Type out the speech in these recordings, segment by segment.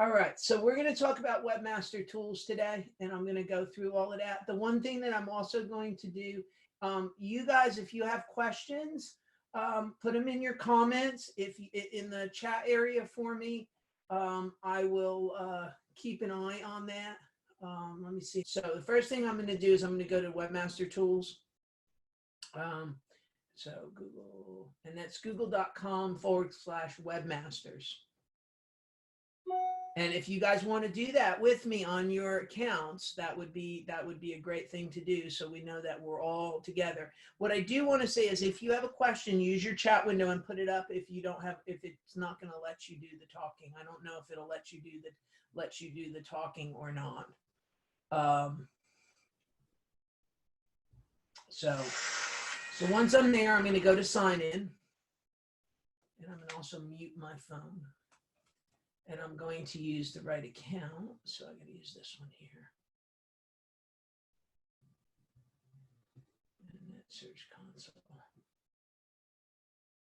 All right, so we're going to talk about Webmaster tools today, and I'm going to go through all of that. The one thing that I'm also going to do, you guys, if you have questions, put them in your comments. If you, in the chat area for me, I will keep an eye on that. Let me see. So the first thing I'm going to do is I'm going to go to Webmaster tools. So Google, and that's google.com/webmasters. And if you guys want to do that with me on your accounts, that would be a great thing to do, so we know that we're all together. What I do want to say is, if you have a question, use your chat window and put it up. If you don't have, if it's not going to let you do the talking, I don't know if it'll let you do the talking or not. So once I'm there, I'm going to go to sign in, and I'm going to also mute my phone. And I'm going to use the right account, so I'm going to use this one here. And that's Search Console.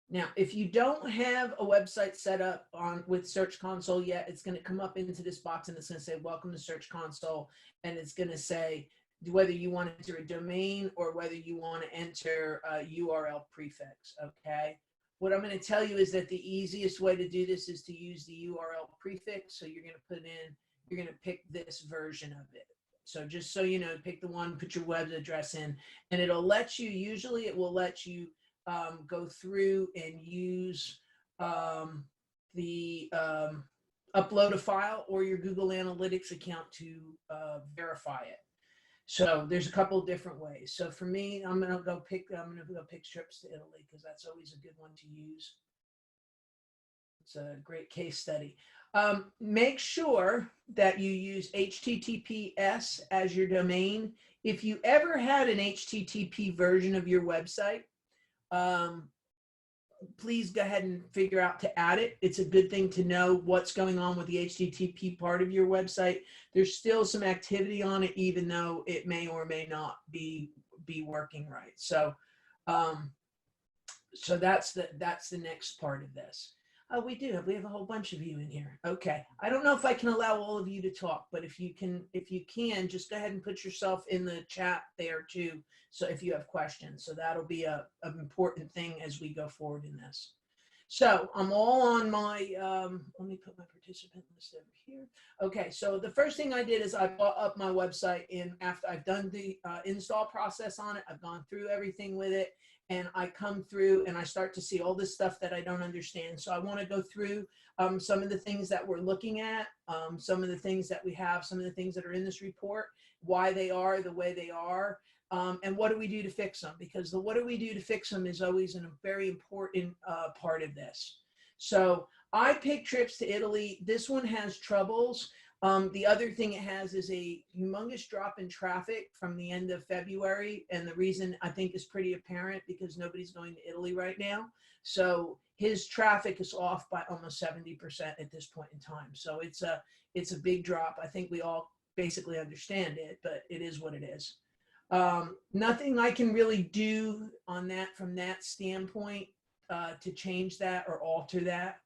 Now, if you don't have a website set up with Search Console yet, it's going to come up into this box, and it's going to say, welcome to Search Console. And it's going to say whether you want to enter a domain or whether you want to enter a URL prefix, okay? What I'm going to tell you is that the easiest way to do this is to use the URL prefix. So you're going to put in, you're going to pick this version of it. So just so you know, pick the one, put your web address in, and it'll let you, usually it will let you go through and use upload a file or your Google Analytics account to verify it. So there's a couple of different ways. So for me, I'm gonna go pick trips to Italy, because that's always a good one to use. It's a great case study. Make sure that you use HTTPS as your domain. If you ever had an HTTP version of your website, please go ahead and figure out to add it. It's a good thing to know what's going on with the HTTP part of your website. There's still some activity on it, even though it may or may not be working right. So, so that's the next part of this. Oh, we have a whole bunch of you in here. Okay. I don't know if I can allow all of you to talk, but if you can, just go ahead and put yourself in the chat there too. So if you have questions, so that'll be an important thing as we go forward in this. So I'm all on my, let me put my participant list over here. Okay. So the first thing I did is I brought up my website after I've done the install process on it. I've gone through everything with it. And I come through and I start to see all this stuff that I don't understand. So I want to go through some of the things that we're looking at, some of the things that we have, some of the things that are in this report, why they are the way they are, and what do we do to fix them? Because the what do we do to fix them is always a very important part of this. So I picked trips to Italy. This one has troubles. The other thing it has is a humongous drop in traffic from the end of February. And the reason I think is pretty apparent because nobody's going to Italy right now. So his traffic is off by almost 70% at this point in time. So it's a big drop. I think we all basically understand it, but it is what it is. Nothing I can really do on that from that standpoint to change that or alter that.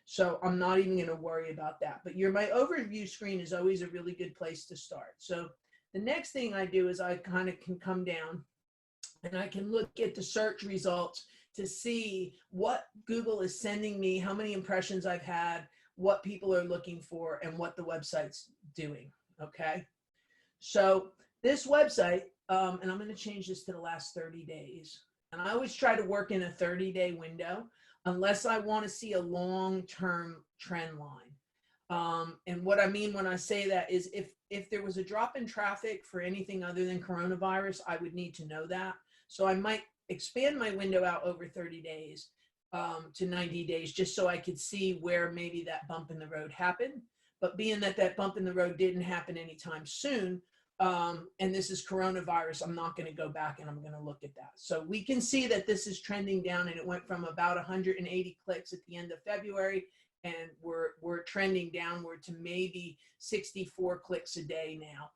So I'm not even going to worry about that. But my overview screen is always a really good place to start. So the next thing I do is I kind of can come down and I can look at the search results to see what Google is sending me, how many impressions I've had, what people are looking for, and what the website's doing. Okay. So this website, and I'm going to change this to the last 30 days. And I always try to work in a 30-day window, unless I want to see a long-term trend line. And what I mean when I say that is if there was a drop in traffic for anything other than coronavirus, I would need to know that. So I might expand my window out over 30 days to 90 days, just so I could see where maybe that bump in the road happened. But being that bump in the road didn't happen anytime soon, and this is coronavirus, I'm not going to go back and I'm going to look at that. So we can see that this is trending down, and it went from about 180 clicks at the end of February, and we're trending downward to maybe 64 clicks a day now.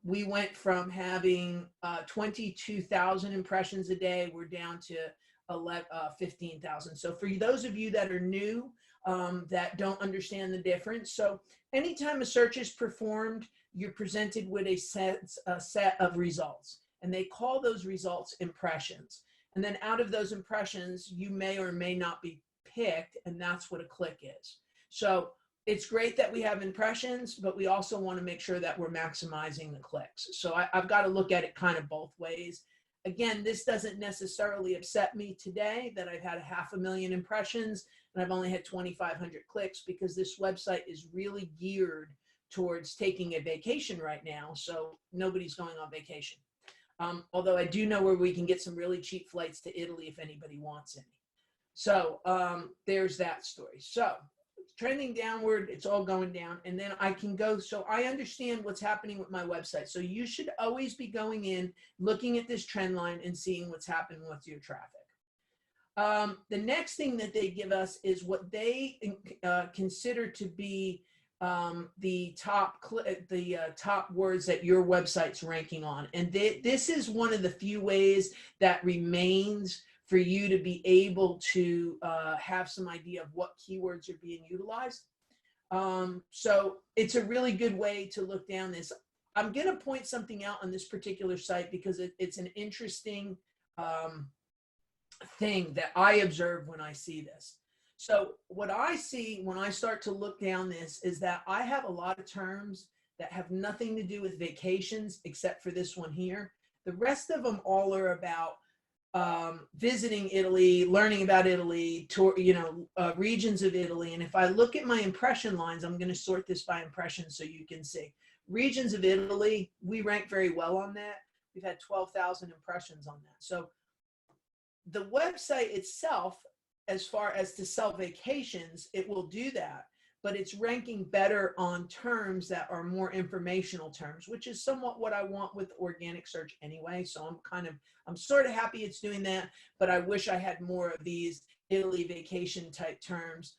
We went from having 22,000 impressions a day. We're down to 15,000. So for those of you that are new, that don't understand the difference, so anytime a search is performed, you're presented with a set of results, and they call those results impressions. And then out of those impressions, you may or may not be picked, and that's what a click is. So it's great that we have impressions, but we also want to make sure that we're maximizing the clicks. So I've got to look at it kind of both ways. Again, this doesn't necessarily upset me today that I've had 500,000 impressions and I've only had 2,500 clicks, because this website is really geared towards taking a vacation right now. So nobody's going on vacation. Although I do know where we can get some really cheap flights to Italy if anybody wants any. So there's that story. So trending downward, it's all going down. And then I can go, so I understand what's happening with my website. So you should always be going in, looking at this trend line and seeing what's happening with your traffic. The next thing that they give us is what they consider to be the top words that your website's ranking on. And this is one of the few ways that remains for you to be able to have some idea of what keywords are being utilized. So it's a really good way to look down this. I'm going to point something out on this particular site because it's an interesting thing that I observe when I see this. So what I see when I start to look down this is that I have a lot of terms that have nothing to do with vacations except for this one here. The rest of them all are about visiting Italy, learning about Italy, tour, regions of Italy. And if I look at my impression lines, I'm going to sort this by impression so you can see. Regions of Italy, we rank very well on that. We've had 12,000 impressions on that. So the website itself, as far as to sell vacations, it will do that, but it's ranking better on terms that are more informational terms, which is somewhat what I want with organic search anyway. So I'm sort of happy it's doing that, but I wish I had more of these Italy vacation type terms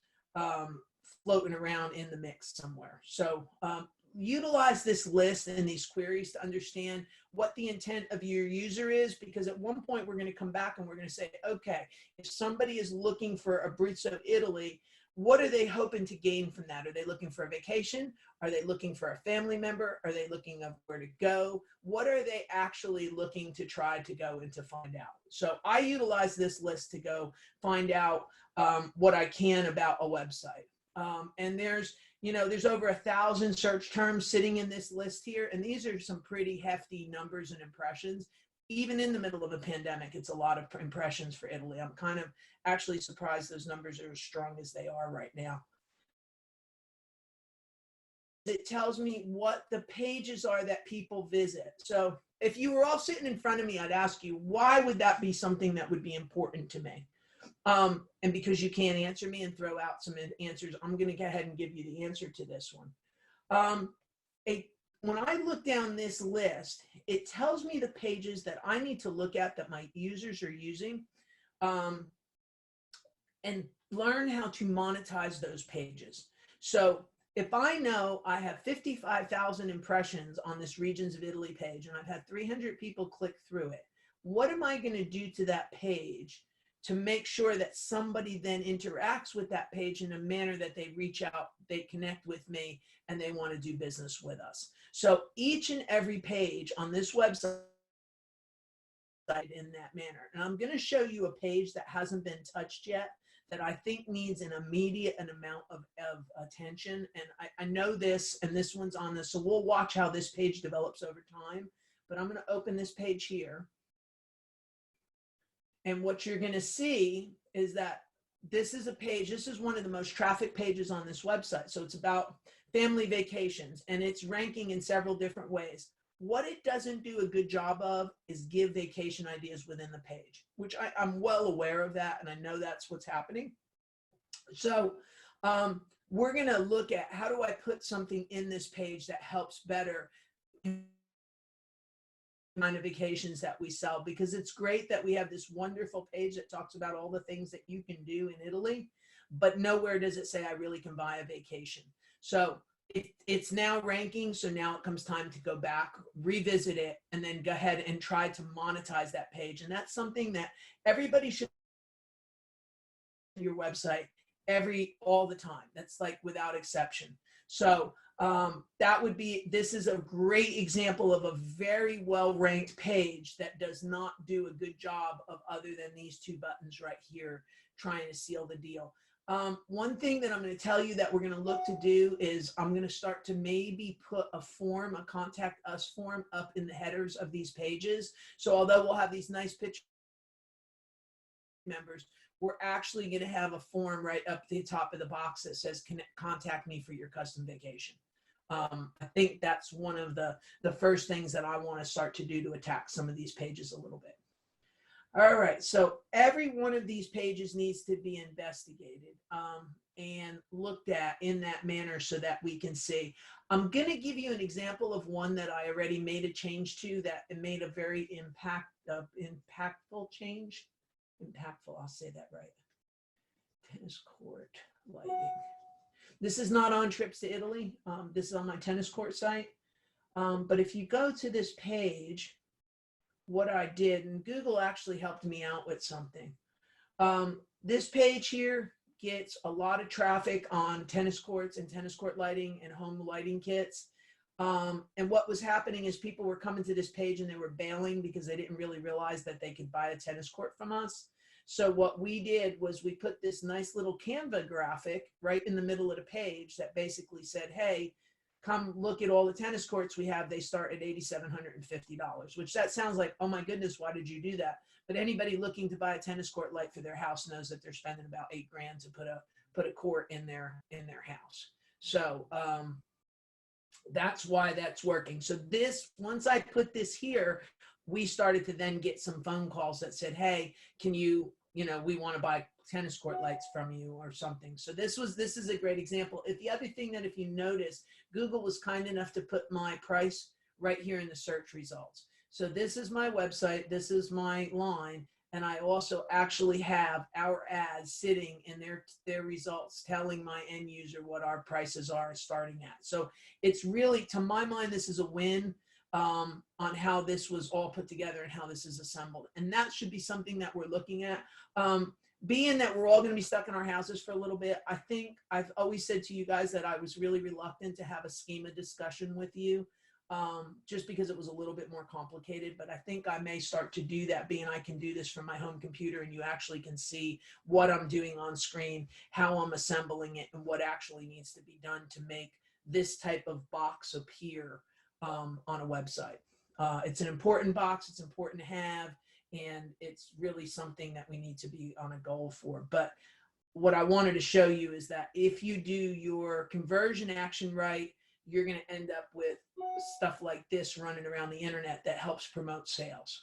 floating around in the mix somewhere. So utilize this list and these queries to understand what the intent of your user is, because at one point we're going to come back and we're going to say, okay, if somebody is looking for Abruzzo, Italy, what are they hoping to gain from that? Are they looking for a vacation? Are they looking for a family member? Are they looking of where to go? What are they actually looking to try to go and to find out? So I utilize this list to go find out what I can about a website. And there's over 1,000 search terms sitting in this list here. And these are some pretty hefty numbers and impressions. Even in the middle of a pandemic, it's a lot of impressions for Italy. I'm kind of actually surprised those numbers are as strong as they are right now. It tells me what the pages are that people visit. So if you were all sitting in front of me, I'd ask you, why would that be something that would be important to me? And because you can't answer me and throw out some answers, I'm going to go ahead and give you the answer to this one. When I look down this list, it tells me the pages that I need to look at that my users are using, and learn how to monetize those pages. So if I know I have 55,000 impressions on this Regions of Italy page and I've had 300 people click through it, what am I going to do to that page to make sure that somebody then interacts with that page in a manner that they reach out, they connect with me, and they want to do business with us? So each and every page on this website in that manner. And I'm going to show you a page that hasn't been touched yet that I think needs an immediate amount of attention. And I know this, and this one's on this. So we'll watch how this page develops over time. But I'm going to open this page here. And what you're going to see is that this is a page, this is one of the most trafficked pages on this website. So it's about family vacations, and it's ranking in several different ways. What it doesn't do a good job of is give vacation ideas within the page, which I'm well aware of that, and I know that's what's happening. So we're going to look at how do I put something in this page that helps better kind of vacations that we sell, because it's great that we have this wonderful page that talks about all the things that you can do in Italy, but nowhere does it say I really can buy a vacation. So it's now ranking. So now it comes time to go back, revisit it, and then go ahead and try to monetize that page. And that's something that everybody should your website all the time. That's like without exception. So that would be, this is a great example of a very well ranked page that does not do a good job of other than these two buttons right here trying to seal the deal. One thing that I'm going to tell you that we're going to look to do is I'm going to start to maybe put a form, a contact us form up in the headers of these pages. So although we'll have these nice pictures members, we're actually going to have a form right up the top of the box that says contact me for your custom vacation. I think that's one of the first things that I want to start to do to attack some of these pages a little bit. All right, so every one of these pages needs to be investigated and looked at in that manner so that we can see. I'm going to give you an example of one that I already made a change to that it made a very impactful change. Impactful, I'll say that right. Tennis court lighting. This is not on trips to Italy. This is on my tennis court site. But if you go to this page, what I did, and Google actually helped me out with something. This page here gets a lot of traffic on tennis courts and tennis court lighting and home lighting kits. And what was happening is people were coming to this page and they were bailing because they didn't really realize that they could buy a tennis court from us. So what we did was we put this nice little Canva graphic right in the middle of the page that basically said, hey, come look at all the tennis courts we have. They start at $8,750, which that sounds like, oh my goodness, why did you do that? But anybody looking to buy a tennis court light for their house knows that they're spending about $8 grand to put a court in their house. So that's why that's working. So this, once I put this here, we started to then get some phone calls that said, hey, can you, we want to buy tennis court lights from you or something. So this is a great example. The other thing that if you notice, Google was kind enough to put my price right here in the search results. So this is my website, this is my line, and I also actually have our ads sitting in their results telling my end user what our prices are starting at. So it's really, to my mind, this is a win on how this was all put together and how this is assembled. And that should be something that we're looking at. Being that we're all going to be stuck in our houses for a little bit, I think I've always said to you guys that I was really reluctant to have a schema discussion with you. Just because it was a little bit more complicated, but I think I may start to do that, being I can do this from my home computer and you actually can see what I'm doing on screen, how I'm assembling it, and what actually needs to be done to make this type of box appear on a website. It's an important box, it's important to have, and it's really something that we need to be on a goal for. But what I wanted to show you is that if you do your conversion action right, you're going to end up with stuff like this running around the internet that helps promote sales.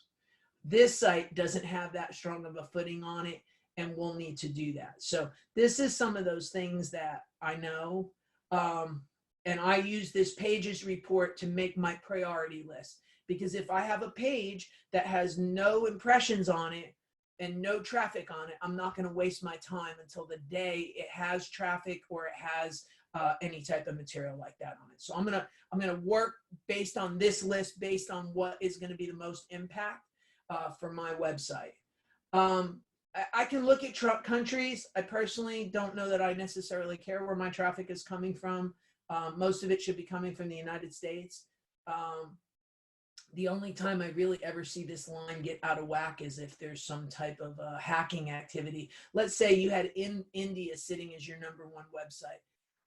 This site doesn't have that strong of a footing on it, and we'll need to do that. So this is some of those things that I know, and I use this pages report to make my priority list, because if I have a page that has no impressions on it and no traffic on it, I'm not going to waste my time until the day it has traffic or it has any type of material like that on it. So I'm gonna work based on this list, based on what is going to be the most impact for my website. I can look at countries. I personally don't know that I necessarily care where my traffic is coming from. Most of it should be coming from the United States. The only time I really ever see this line get out of whack is if there's some type of hacking activity. Let's say you had India sitting as your #1 website.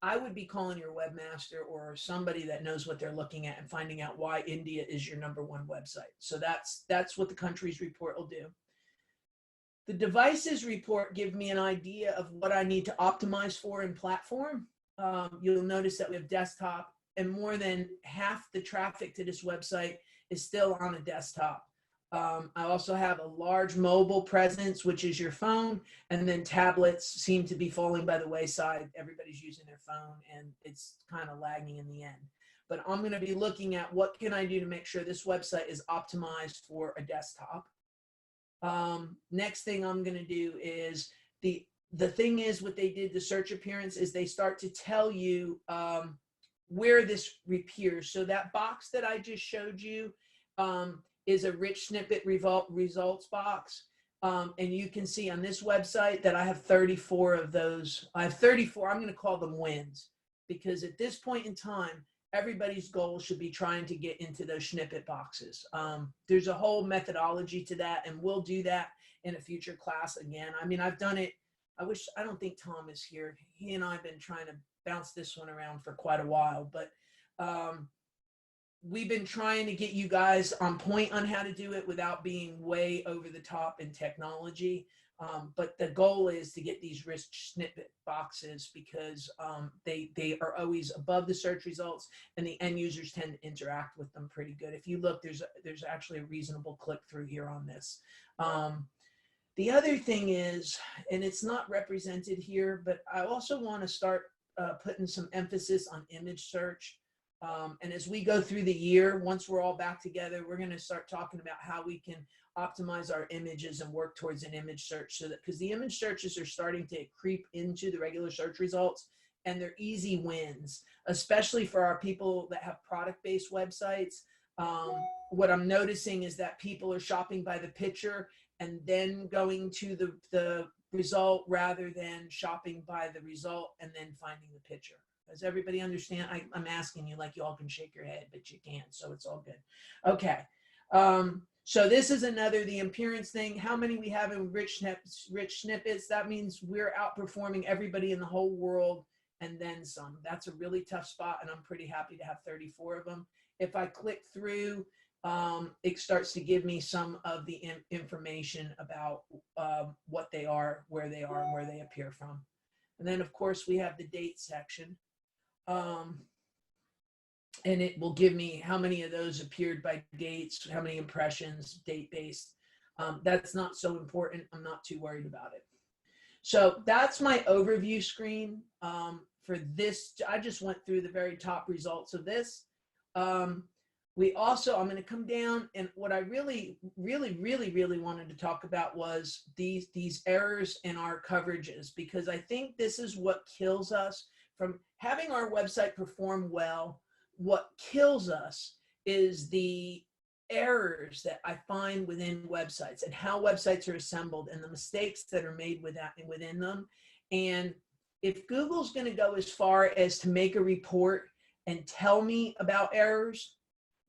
I would be calling your webmaster or somebody that knows what they're looking at and finding out why India is your #1 website. So that's what the countries report will do. The devices report give me an idea of what I need to optimize for in platform. You'll notice that we have desktop, and more than half the traffic to this website is still on a desktop. I also have a large mobile presence, which is your phone, and then tablets seem to be falling by the wayside. Everybody's using their phone, and it's kind of lagging in the end. But I'm going to be looking at what can I do to make sure this website is optimized for a desktop. Next thing I'm going to do is the thing is what they did, the search appearance, is they start to tell you where this appears. So that box that I just showed you is a rich snippet results box. And you can see on this website that I have 34 of those. I have 34, I'm going to call them wins, because at this point in time, everybody's goal should be trying to get into those snippet boxes. There's a whole methodology to that, and we'll do that in a future class again. I mean, I've done it. I don't think Tom is here. He and I have been trying to bounce this one around for quite a while, but we've been trying to get you guys on point on how to do it without being way over the top in technology. But the goal is to get these rich snippet boxes, because they are always above the search results, and the end users tend to interact with them pretty good. If you look, there's actually a reasonable click through here on this. The other thing is, and it's not represented here, but I also want to start putting some emphasis on image search. And as we go through the year, once we're all back together, we're going to start talking about how we can optimize our images and work towards an image search, so that, because the image searches are starting to creep into the regular search results, and they're easy wins, especially for our people that have product-based websites. What I'm noticing is that people are shopping by the picture and then going to the result, rather than shopping by the result and then finding the picture. Does everybody understand? I'm asking you like you all can shake your head, but you can't, so it's all good. Okay. So this is another, the appearance thing. How many we have in rich snippets? That means we're outperforming everybody in the whole world and then some. That's a really tough spot, and I'm pretty happy to have 34 of them. If I click through, it starts to give me some of the information about what they are, and where they appear from. And then, of course, we have the date section. And it will give me how many of those appeared by dates, how many impressions, date-based. That's not so important. I'm not too worried about it. So that's my overview screen for this. I just went through the very top results of this. We also, I'm going to come down, and what I really wanted to talk about was these errors in our coverages, because I think this is what kills us from having our website perform well. What kills us is the errors that I find within websites, and how websites are assembled, and the mistakes that are made within them. And if Google's going to go as far as to make a report and tell me about errors,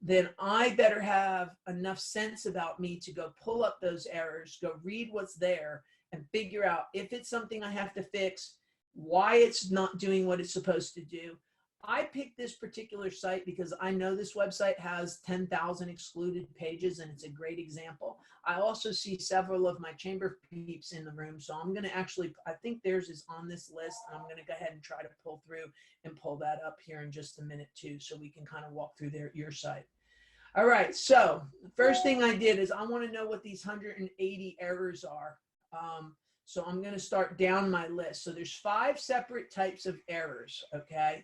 then I better have enough sense about me to go pull up those errors, go read what's there, and figure out if it's something I have to fix, why it's not doing what it's supposed to do. I picked this particular site because I know this website has 10,000 excluded pages, and it's a great example. I also see several of my chamber peeps in the room, so I'm going to actually, I think theirs is on this list, and I'm going to go ahead and try to pull through and pull that up here in just a minute too, so we can kind of walk through your site. All right, so the first thing I did is I want to know what these 180 errors are. So I'm going to start down my list. So there's 5 separate types of errors, okay?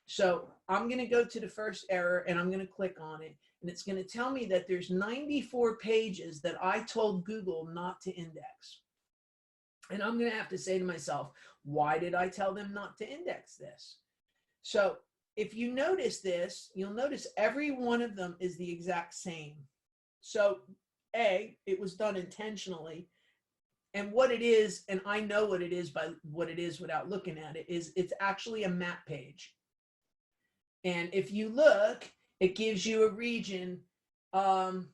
So I'm going to go to the first error, and I'm going to click on it, and it's going to tell me that there's 94 pages that I told Google not to index. And I'm going to have to say to myself, why did I tell them not to index this? So if you notice this, you'll notice every one of them is the exact same. So A, it was done intentionally. And what it is, and I know what it is by what it is without looking at it, is it's actually a map page. And if you look, it gives you a region. Again,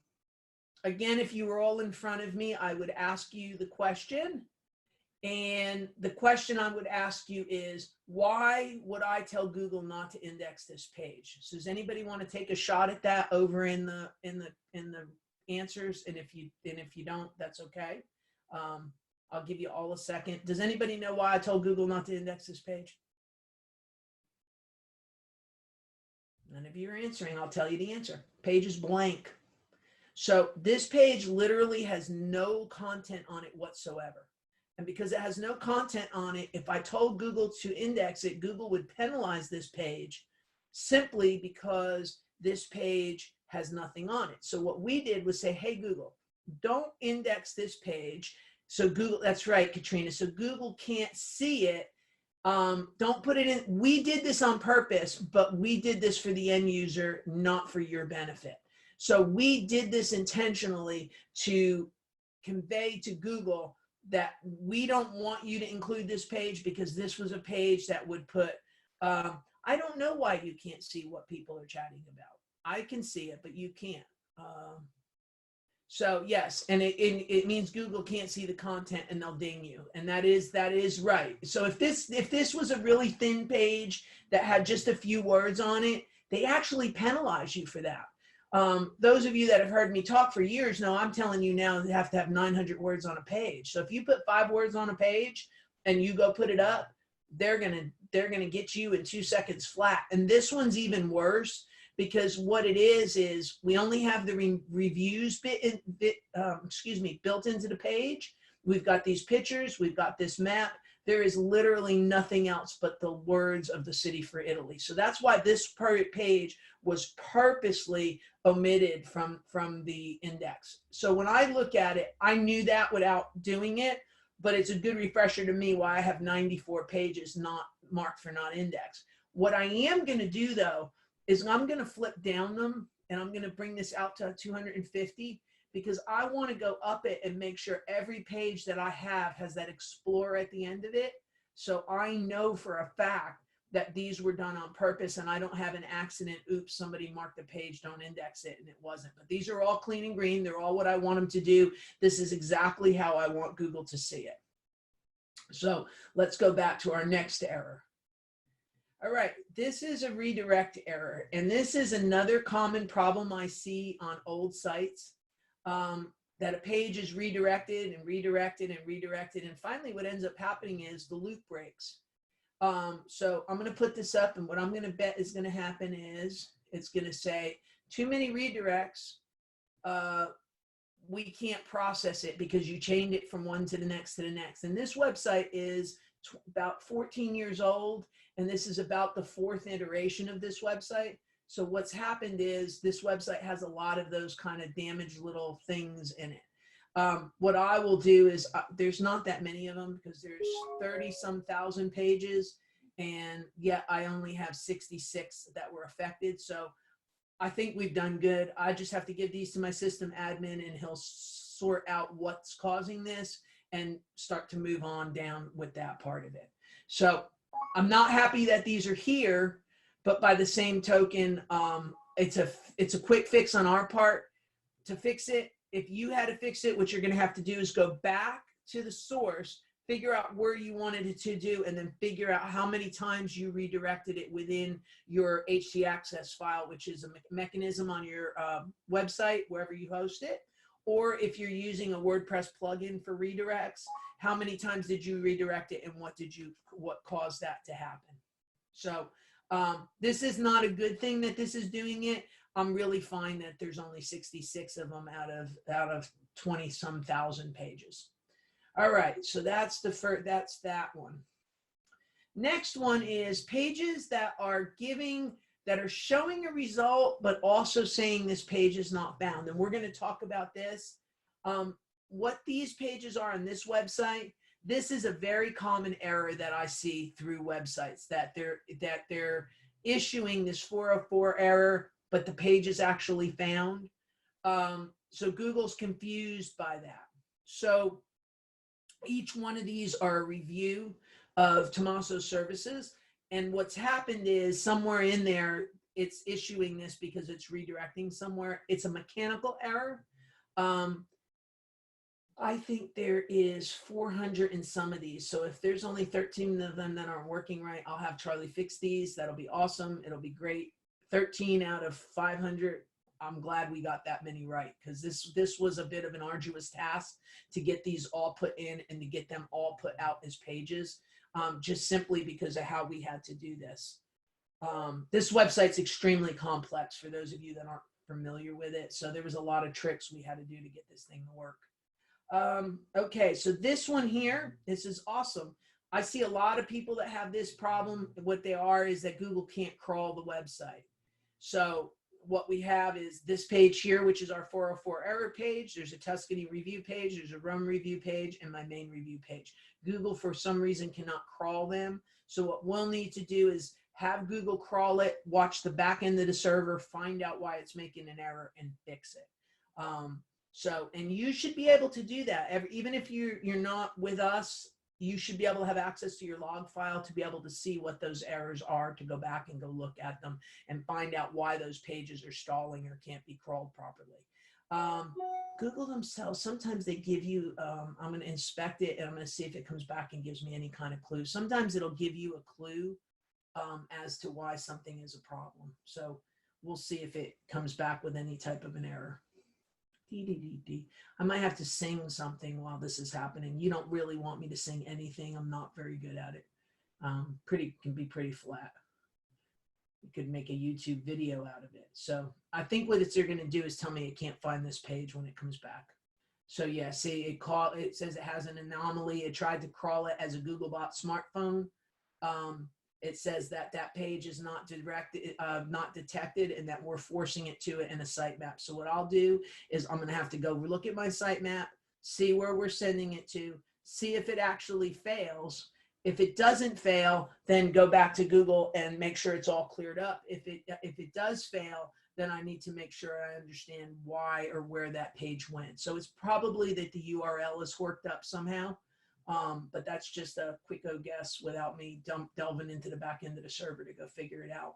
if you were all in front of me, I would ask you the question. And the question I would ask you is, why would I tell Google not to index this page? So does anybody want to take a shot at that over in the answers? And if you don't, that's okay. I'll give you all a second. Does anybody know why I told Google not to index this page? None of you are answering. I'll tell you the answer. Page is blank. So this page literally has no content on it whatsoever. And because it has no content on it, if I told Google to index it, Google would penalize this page simply because this page has nothing on it. So what we did was say, hey, Google, don't index this page. So Google, that's right, Katrina. So Google can't see it. Don't put it in. We did this on purpose, but we did this for the end user, not for your benefit. So we did this intentionally to convey to Google that we don't want you to include this page because this was a page that would put, I don't know why you can't see what people are chatting about. I can see it, but you can't. So yes, and it means Google can't see the content and they'll ding you. And that is right. So if this was a really thin page that had just a few words on it, they actually penalize you for that. Those of you that have heard me talk for years know I'm telling you now you have to have 900 words on a page. So if you put 5 words on a page and you go put it up, they're gonna get you in 2 seconds flat. And this one's even worse because what it is we only have the reviews built into the page. We've got these pictures, we've got this map. There is literally nothing else but the words of the city for Italy. So that's why this page was purposely omitted from the index. So when I look at it, I knew that without doing it, but it's a good refresher to me why I have 94 pages not marked for not indexed. What I am going to do though, is I'm going to flip down them and I'm going to bring this out to 250 because I want to go up it and make sure every page that I have has that Explorer at the end of it. So I know for a fact that these were done on purpose and I don't have an accident. Oops, somebody marked the page, don't index it, and it wasn't. But these are all clean and green. They're all what I want them to do. This is exactly how I want Google to see it. So let's go back to our next error. All right, this is a redirect error, and this is another common problem I see on old sites, that a page is redirected and redirected and redirected, and finally what ends up happening is the loop breaks. So I'm going to put this up, and what I'm going to bet is going to happen is it's going to say, too many redirects, we can't process it because you chained it from one to the next to the next. And this website is about 14 years old, and this is about the 4th iteration of this website. So what's happened is this website has a lot of those kind of damaged little things in it. What I will do is there's not that many of them because there's 30-some thousand pages, and yet I only have 66 that were affected. So I think we've done good. I just have to give these to my system admin and he'll sort out what's causing this and start to move on down with that part of it. So I'm not happy that these are here, but by the same token, it's a quick fix on our part to fix it. If you had to fix it, what you're going to have to do is go back to the source, figure out where you wanted it to do, and then figure out how many times you redirected it within your HWCOC file, which is a mechanism on your website, wherever you host it. Or if you're using a WordPress plugin for redirects, how many times did you redirect it and what caused that to happen? So this is not a good thing that this is doing it. I'm really fine that there's only 66 of them out of 20-some thousand pages. All right, so that's that one. Next one is pages that are showing a result, but also saying this page is not found. And we're going to talk about this. What these pages are on this website, this is a very common error that I see through websites, that they're issuing this 404 error, but the page is actually found. So Google's confused by that. So each one of these are a review of Tommaso's services. And what's happened is somewhere in there, it's issuing this because it's redirecting somewhere. It's a mechanical error. I think there is 400 in some of these. So if there's only 13 of them that aren't working right, I'll have Charlie fix these. That'll be awesome. It'll be great. 13 out of 500. I'm glad we got that many right, because this was a bit of an arduous task to get these all put in and to get them all put out as pages, just simply because of how we had to do this. This website's extremely complex for those of you that aren't familiar with it. So there was a lot of tricks we had to do to get this thing to work. Okay, so this one here, this is awesome. I see a lot of people that have this problem. What they are is that Google can't crawl the website. So what we have is this page here, which is our 404 error page. There's a Tuscany review page, there's a Rome review page, and my main review page. Google, for some reason, cannot crawl them. So what we'll need to do is have Google crawl it, watch the back end of the server, find out why it's making an error, and fix it. So, and you should be able to do that. Even if you're not with us, you should be able to have access to your log file to be able to see what those errors are, to go back and go look at them and find out why those pages are stalling or can't be crawled properly. Google themselves, sometimes they give you, I'm going to inspect it and I'm going to see if it comes back and gives me any kind of clue. Sometimes it'll give you a clue as to why something is a problem. So we'll see if it comes back with any type of an error. I might have to sing something while this is happening. You don't really want me to sing anything. I'm not very good at it. Can be pretty flat. You could make a YouTube video out of it. So I think what they're going to do is tell me it can't find this page when it comes back. So yeah, see, it says it has an anomaly. It tried to crawl it as a Googlebot smartphone. It says that that page is not detected, and that we're forcing it to it in a sitemap. So what I'll do is I'm going to have to go look at my sitemap, see where we're sending it to, see if it actually fails. If it doesn't fail, then go back to Google and make sure it's all cleared up. If it does fail, then I need to make sure I understand why or where that page went. So it's probably that the URL is worked up somehow. But that's just a quick guess without me delving into the back end of the server to go figure it out.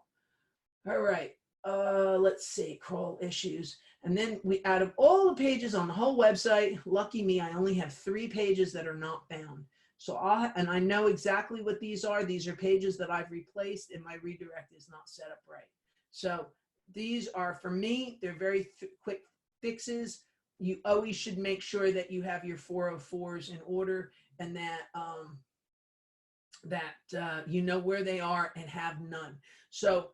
All right, let's see, crawl issues. And then out of all the pages on the whole website, lucky me, I only have 3 pages that are not found. So I know exactly what these are. These are pages that I've replaced and my redirect is not set up right. So these are, for me, they're very quick fixes. You always should make sure that you have your 404s in order, and that you know where they are and have none. So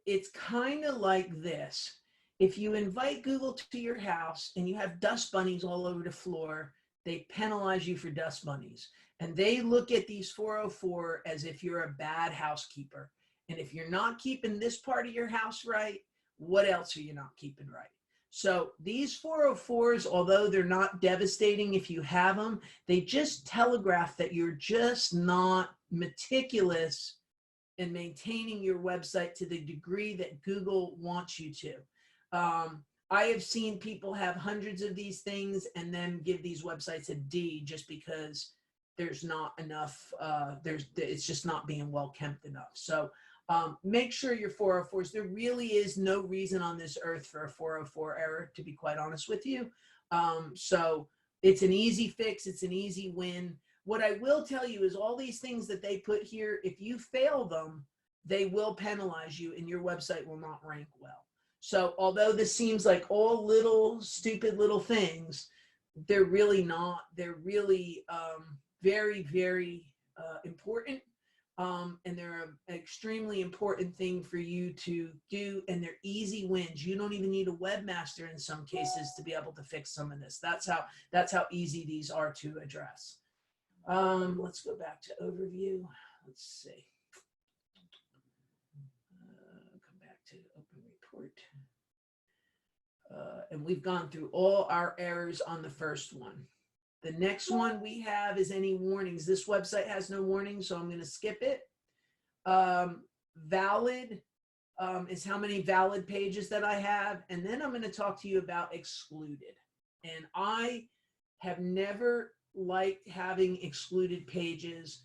it's kind of like this. If you invite Google to your house and you have dust bunnies all over the floor, they penalize you for dust bunnies. And they look at these 404 as if you're a bad housekeeper. And if you're not keeping this part of your house right, what else are you not keeping right? So these 404s, although they're not devastating if you have them, they just telegraph that you're just not meticulous in maintaining your website to the degree that Google wants you to. I have seen people have hundreds of these things and then give these websites a D just because there's not enough, it's just not being well kept enough. So make sure your 404s, there really is no reason on this earth for a 404 error, to be quite honest with you. So it's an easy fix. It's an easy win. What I will tell you is all these things that they put here, if you fail them, they will penalize you and your website will not rank well. So although this seems like all little stupid little things, they're really not. They're really very, very important. And they're an extremely important thing for you to do, and they're easy wins. You don't even need a webmaster in some cases to be able to fix some of this. That's how easy these are to address. Let's go back to overview. Let's see. Come back to open report. And we've gone through all our errors on the first one. The next one we have is any warnings. This website has no warnings, so I'm going to skip it. Valid is how many valid pages that I have. And then I'm going to talk to you about excluded. And I have never liked having excluded pages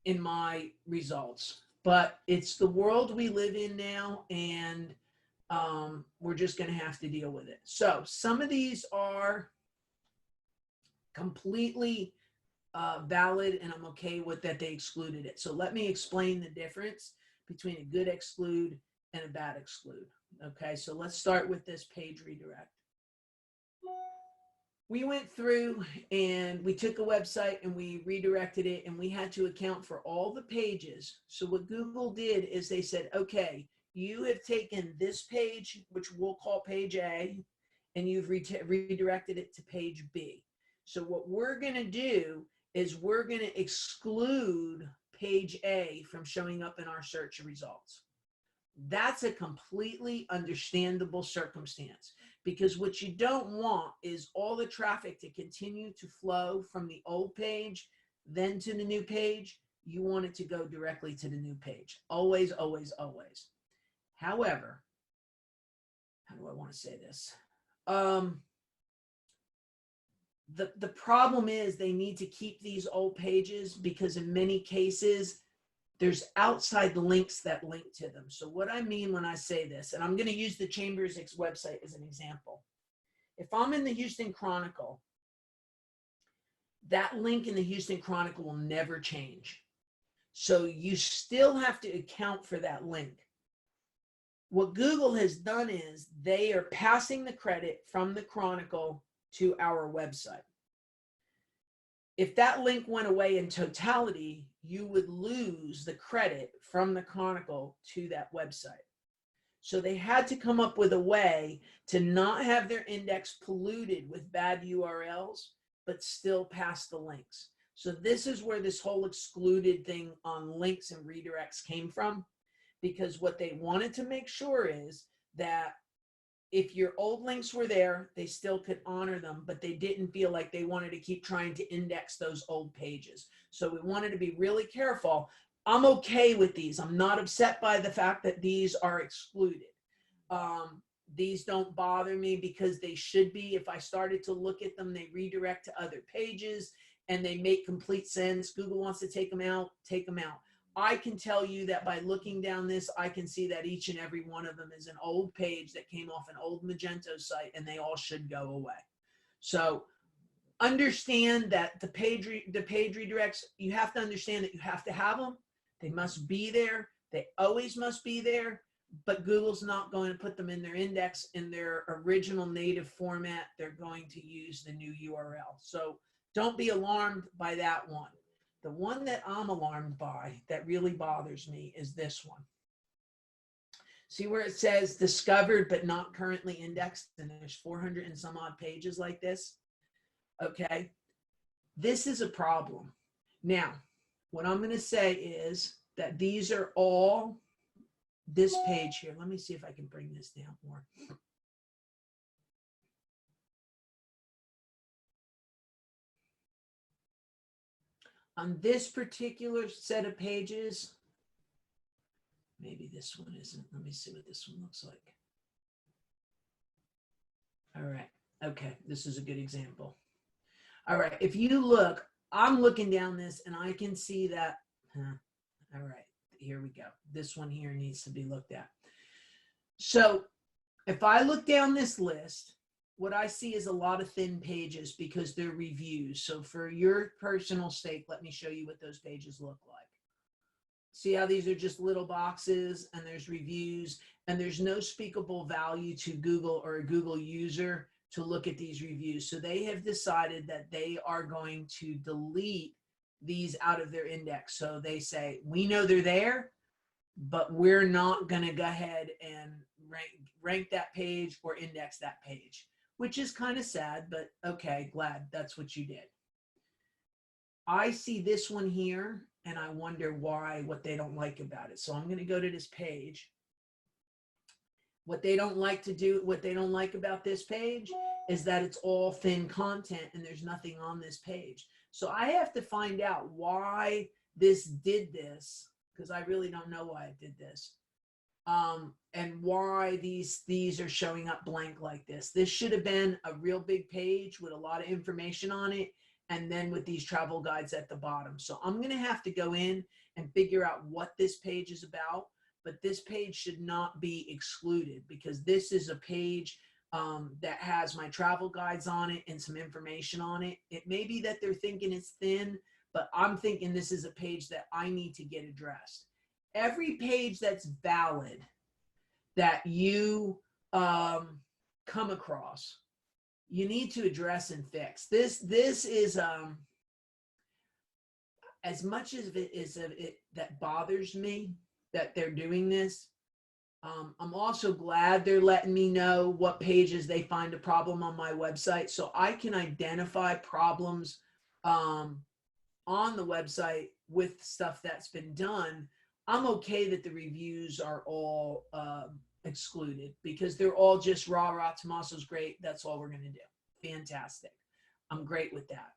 in my results. But it's the world we live in now, and we're just going to have to deal with it. So some of these are completely valid, and I'm okay with that they excluded it. So let me explain the difference between a good exclude and a bad exclude. Okay, so let's start with this page redirect. We went through and we took a website and we redirected it, and we had to account for all the pages. So what Google did is they said, okay, you have taken this page, which we'll call page A, and you've redirected it to page B. So what we're going to do is we're going to exclude page A from showing up in our search results. That's a completely understandable circumstance, because what you don't want is all the traffic to continue to flow from the old page, then to the new page. You want it to go directly to the new page. Always, always, always. However, how do I want to say this? The problem is they need to keep these old pages because in many cases, there's outside links that link to them. So what I mean when I say this, and I'm going to use the Chamber's website as an example. If I'm in the Houston Chronicle, that link in the Houston Chronicle will never change. So you still have to account for that link. What Google has done is they are passing the credit from the Chronicle to our website. If that link went away in totality, you would lose the credit from the Chronicle to that website. So they had to come up with a way to not have their index polluted with bad URLs, but still pass the links. So this is where this whole excluded thing on links and redirects came from, because what they wanted to make sure is that if your old links were there, they still could honor them, but they didn't feel like they wanted to keep trying to index those old pages. So we wanted to be really careful. I'm okay with these. I'm not upset by the fact that these are excluded. These don't bother me because they should be. If I started to look at them, they redirect to other pages and they make complete sense. Google wants to take them out, take them out. I can tell you that by looking down this, I can see that each and every one of them is an old page that came off an old Magento site, and they all should go away. So understand that the page redirects, you have to understand that you have to have them. They must be there. They always must be there, but Google's not going to put them in their index in their original native format. They're going to use the new URL. So don't be alarmed by that one. The one that I'm alarmed by that really bothers me is this one. See where it says discovered but not currently indexed, and there's 400 and some odd pages like this? Okay, this is a problem. Now, what I'm going to say is that these are all this page here. Let me see if I can bring this down more. On this particular set of pages, maybe this one isn't. Let me see what this one looks like. All right. Okay. This is a good example. All right. If you look, I'm looking down this and I can see that. All right. Here we go. This one here needs to be looked at. So if I look down this list, what I see is a lot of thin pages because they're reviews. So for your personal sake, let me show you what those pages look like. See how these are just little boxes and there's reviews and there's no speakable value to Google or a Google user to look at these reviews. So they have decided that they are going to delete these out of their index. So they say, we know they're there, but we're not going to go ahead and rank that page or index that page, which is kind of sad, but okay, glad that's what you did. I see this one here and I wonder why, what they don't like about it. So I'm going to go to this page. What they don't like to do, what they don't like about this page is that it's all thin content and there's nothing on this page. So I have to find out why this did this, because I really don't know why it did this. And why these are showing up blank like this. This should have been a real big page with a lot of information on it, and then with these travel guides at the bottom. So I'm going to have to go in and figure out what this page is about, but this page should not be excluded because this is a page that has my travel guides on it and some information on it. It may be that they're thinking it's thin, but I'm thinking this is a page that I need to get addressed. Every page that's valid that you come across, you need to address and fix. This is as much as it is that bothers me that they're doing this. I'm also glad they're letting me know what pages they find a problem on my website, so I can identify problems on the website with stuff that's been done. I'm okay that the reviews are all excluded because they're all just rah, Tommaso's great. That's all we're going to do. Fantastic. I'm great with that.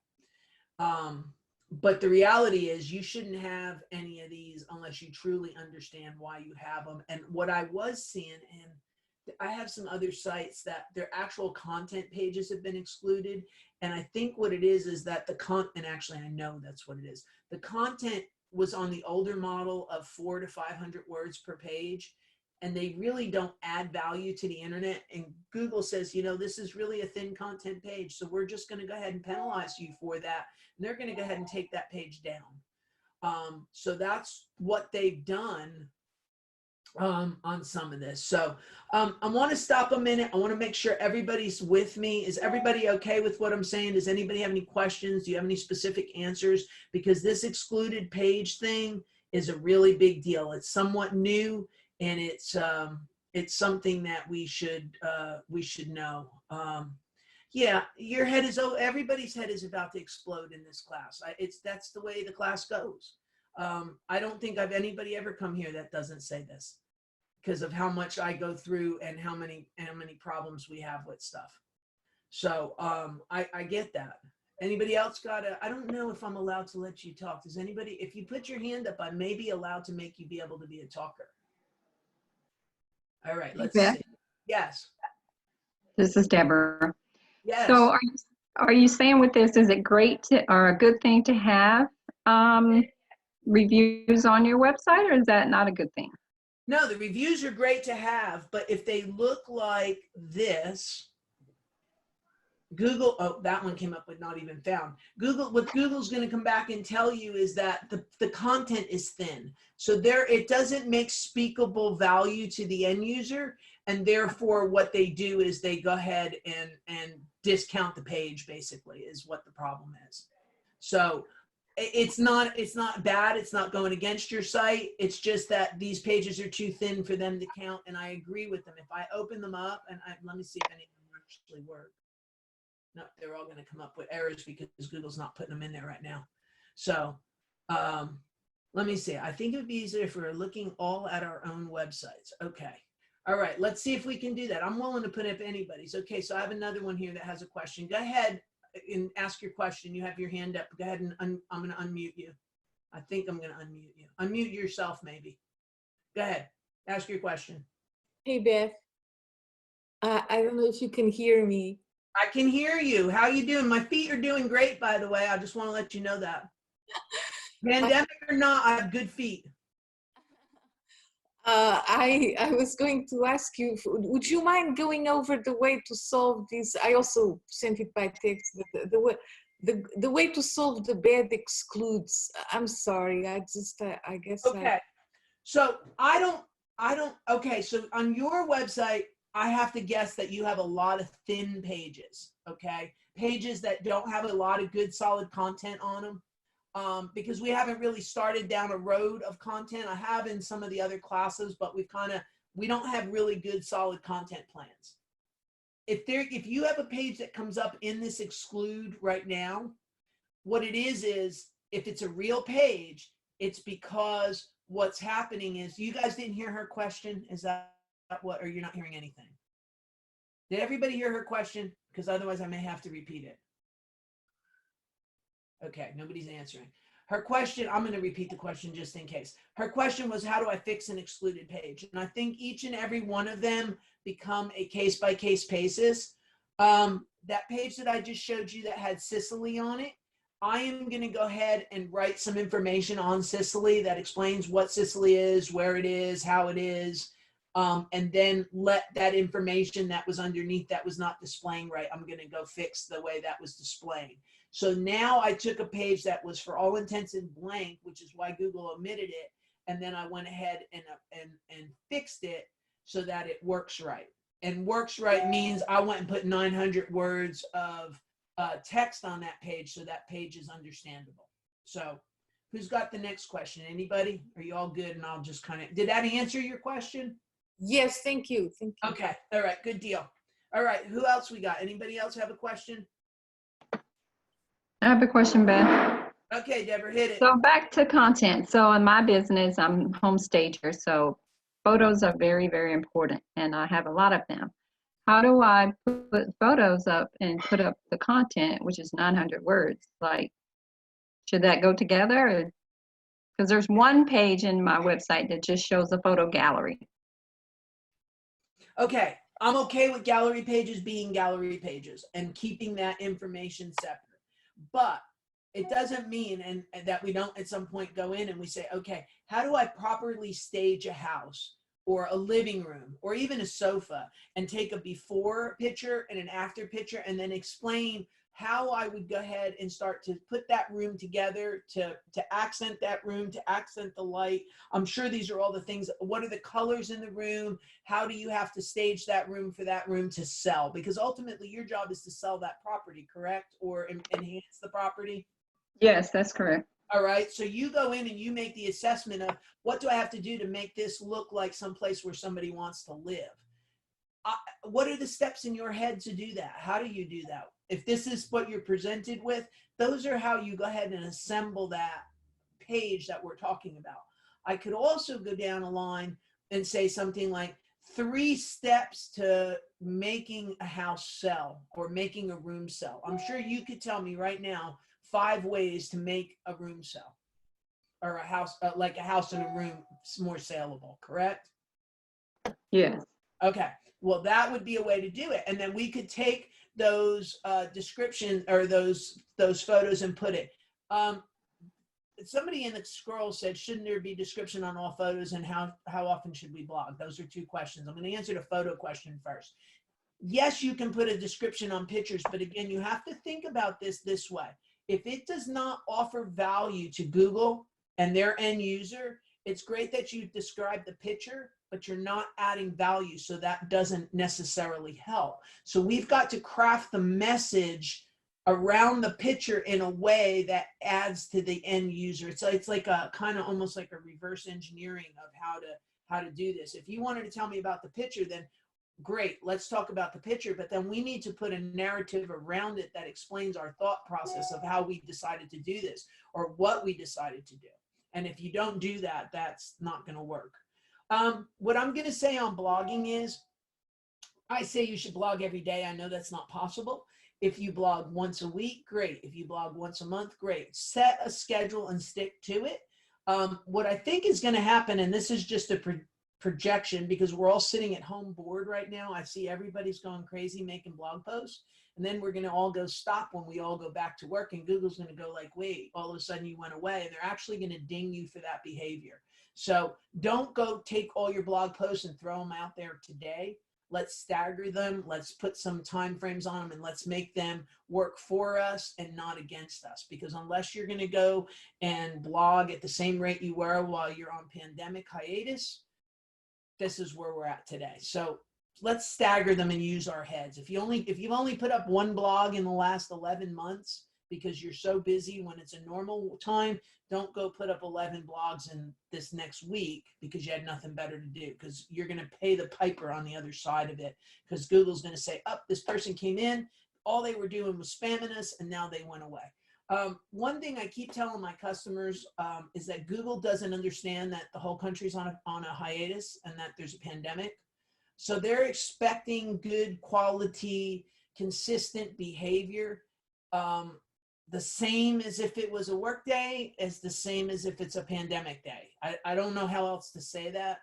But the reality is you shouldn't have any of these unless you truly understand why you have them. And what I was seeing, and I have some other sites that their actual content pages have been excluded. And I think what it is that and actually I know that's what it is. The content was on the older model of 400 to 500 words per page. And they really don't add value to the internet. And Google says, you know, this is really a thin content page. So we're just going to go ahead and penalize you for that. And they're going to go ahead and take that page down. So that's what they've done on some of this. So I want to stop a minute. I want to make sure everybody's with me. Is everybody okay with what I'm saying? Does anybody have any questions? Do you have any specific answers? Because this excluded page thing is a really big deal. It's somewhat new, and it's something that we should know. Yeah, your head is, everybody's head is about to explode in this class. That's the way the class goes. I don't think I've anybody ever come here that doesn't say this, because of how much I go through and how many problems we have with stuff. So I get that. Anybody else I don't know if I'm allowed to let you talk. Does anybody, if you put your hand up, I may be allowed to make you be able to be a talker. All right, let's see. Yes. This is Deborah. Yes. So are you saying with this, is it great or a good thing to have reviews on your website, or is that not a good thing? No, the reviews are great to have, but if they look like this, Google, oh, that one came up with not even found. What Google's going to come back and tell you is that the content is thin. So it doesn't make speakable value to the end user. And therefore what they do is they go ahead and discount the page, basically, is what the problem is. So it's not bad. It's not going against your site. It's just that these pages are too thin for them to count. And I agree with them. If I open them up and let me see if any of them actually work. No, they're all going to come up with errors because Google's not putting them in there right now. So let me see. I think it would be easier if we were looking all at our own websites. Okay. All right. Let's see if we can do that. I'm willing to put up anybody's. Okay. So I have another one here that has a question. Go ahead and ask your question. You have your hand up. Go ahead and I'm going to unmute you. I think I'm going to unmute you. Unmute yourself, maybe. Go ahead. Ask your question. Hey, Beth. I don't know if you can hear me. I can hear you. How you doing? My feet are doing great, by the way. I just want to let you know that. Pandemic or not, I have good feet. I was going to ask you, would you mind going over the way to solve this? I also sent it by text. The way to solve the bad excludes. I'm sorry. I guess. Okay. So okay. So on your website, I have to guess that you have a lot of thin pages, okay? Pages that don't have a lot of good, solid content on them, because we haven't really started down a road of content. I have in some of the other classes, but we don't have really good, solid content plans. If you have a page that comes up in this exclude right now, what it is if it's a real page, it's because what's happening is, you guys didn't hear her question. Is that what, or you're not hearing anything? Did everybody hear her question? Because otherwise I may have to repeat it. Okay, nobody's answering. Her question, I'm going to repeat the question just in case. Her question was, how do I fix an excluded page? And I think each and every one of them become a case-by-case basis. That page that I just showed you that had Sicily on it, I am going to go ahead and write some information on Sicily that explains what Sicily is, where it is, how it is. And then let that information that was underneath that was not displaying right, I'm going to go fix the way that was displaying. So now I took a page that was for all intents and blank, which is why Google omitted it. And then I went ahead and fixed it so that it works right. And works right means I went and put 900 words of text on that page so that page is understandable. So who's got the next question? Anybody? Are you all good? And I'll just did that answer your question? Yes, thank you. Thank you. Okay. All right. Good deal. All right. Who else we got? Anybody else have a question? I have a question, Beth. Okay, Deborah, hit it. So back to content. So in my business, I'm home stager. So photos are very, very important, and I have a lot of them. How do I put photos up and put up the content, which is 900 words? Like, should that go together? Because there's one page in my website that just shows a photo gallery. Okay, I'm okay with gallery pages being gallery pages and keeping that information separate. But it doesn't mean and that we don't at some point go in and we say, okay, how do I properly stage a house or a living room or even a sofa and take a before picture and an after picture and then explain how I would go ahead and start to put that room together to accent that room, to accent the light. I'm sure these are all the things. What are the colors in the room? How do you have to stage that room for that room to sell? Because ultimately your job is to sell that property, correct? Or enhance the property. Yes, that's correct. All right. So you go in and you make the assessment of what do I have to do to make this look like someplace where somebody wants to live? What are the steps in your head to do that? How do you do that? If this is what you're presented with, those are how you go ahead and assemble that page that we're talking about. I could also go down a line and say something like 3 steps to making a house sell or making a room sell. I'm sure you could tell me right now 5 ways to make a room sell or a house, like a house and a room more saleable, correct? Yes. Okay, well, that would be a way to do it. And then we could take those description or those photos and put it. Somebody in the scroll said, shouldn't there be description on all photos and how often should we blog? Those are 2 questions. I'm going to answer the photo question first. Yes, you can put a description on pictures, but again, you have to think about this way. If it does not offer value to Google and their end user, it's great that you describe the picture, but you're not adding value. So that doesn't necessarily help. So we've got to craft the message around the picture in a way that adds to the end user. It's like a kind of almost like a reverse engineering of how to do this. If you wanted to tell me about the picture, then great, let's talk about the picture, but then we need to put a narrative around it that explains our thought process of how we decided to do this or what we decided to do. And if you don't do that, that's not going to work. What I'm going to say on blogging is, I say you should blog every day. I know that's not possible. If you blog once a week, great. If you blog once a month, great. Set a schedule and stick to it. What I think is going to happen, and this is just a projection because we're all sitting at home bored right now. I see everybody's going crazy making blog posts. And then we're going to all go stop when we all go back to work. And Google's going to go like, wait, all of a sudden you went away. And they're actually going to ding you for that behavior. So don't go take all your blog posts and throw them out there today. Let's stagger them. Let's put some time frames on them and let's make them work for us and not against us. Because unless you're going to go and blog at the same rate you were while you're on pandemic hiatus, this is where we're at today. So let's stagger them and use our heads. If you've only put up 1 blog in the last 11 months because you're so busy when it's a normal time, don't go put up 11 blogs in this next week because you had nothing better to do, because you're going to pay the piper on the other side of it, because Google's going to say, oh, this person came in, all they were doing was spamming us and now they went away. One thing I keep telling my customers is that Google doesn't understand that the whole country's on a hiatus and that there's a pandemic. So they're expecting good quality, consistent behavior, the same as if it was a work day, as the same as if it's a pandemic day. I don't know how else to say that.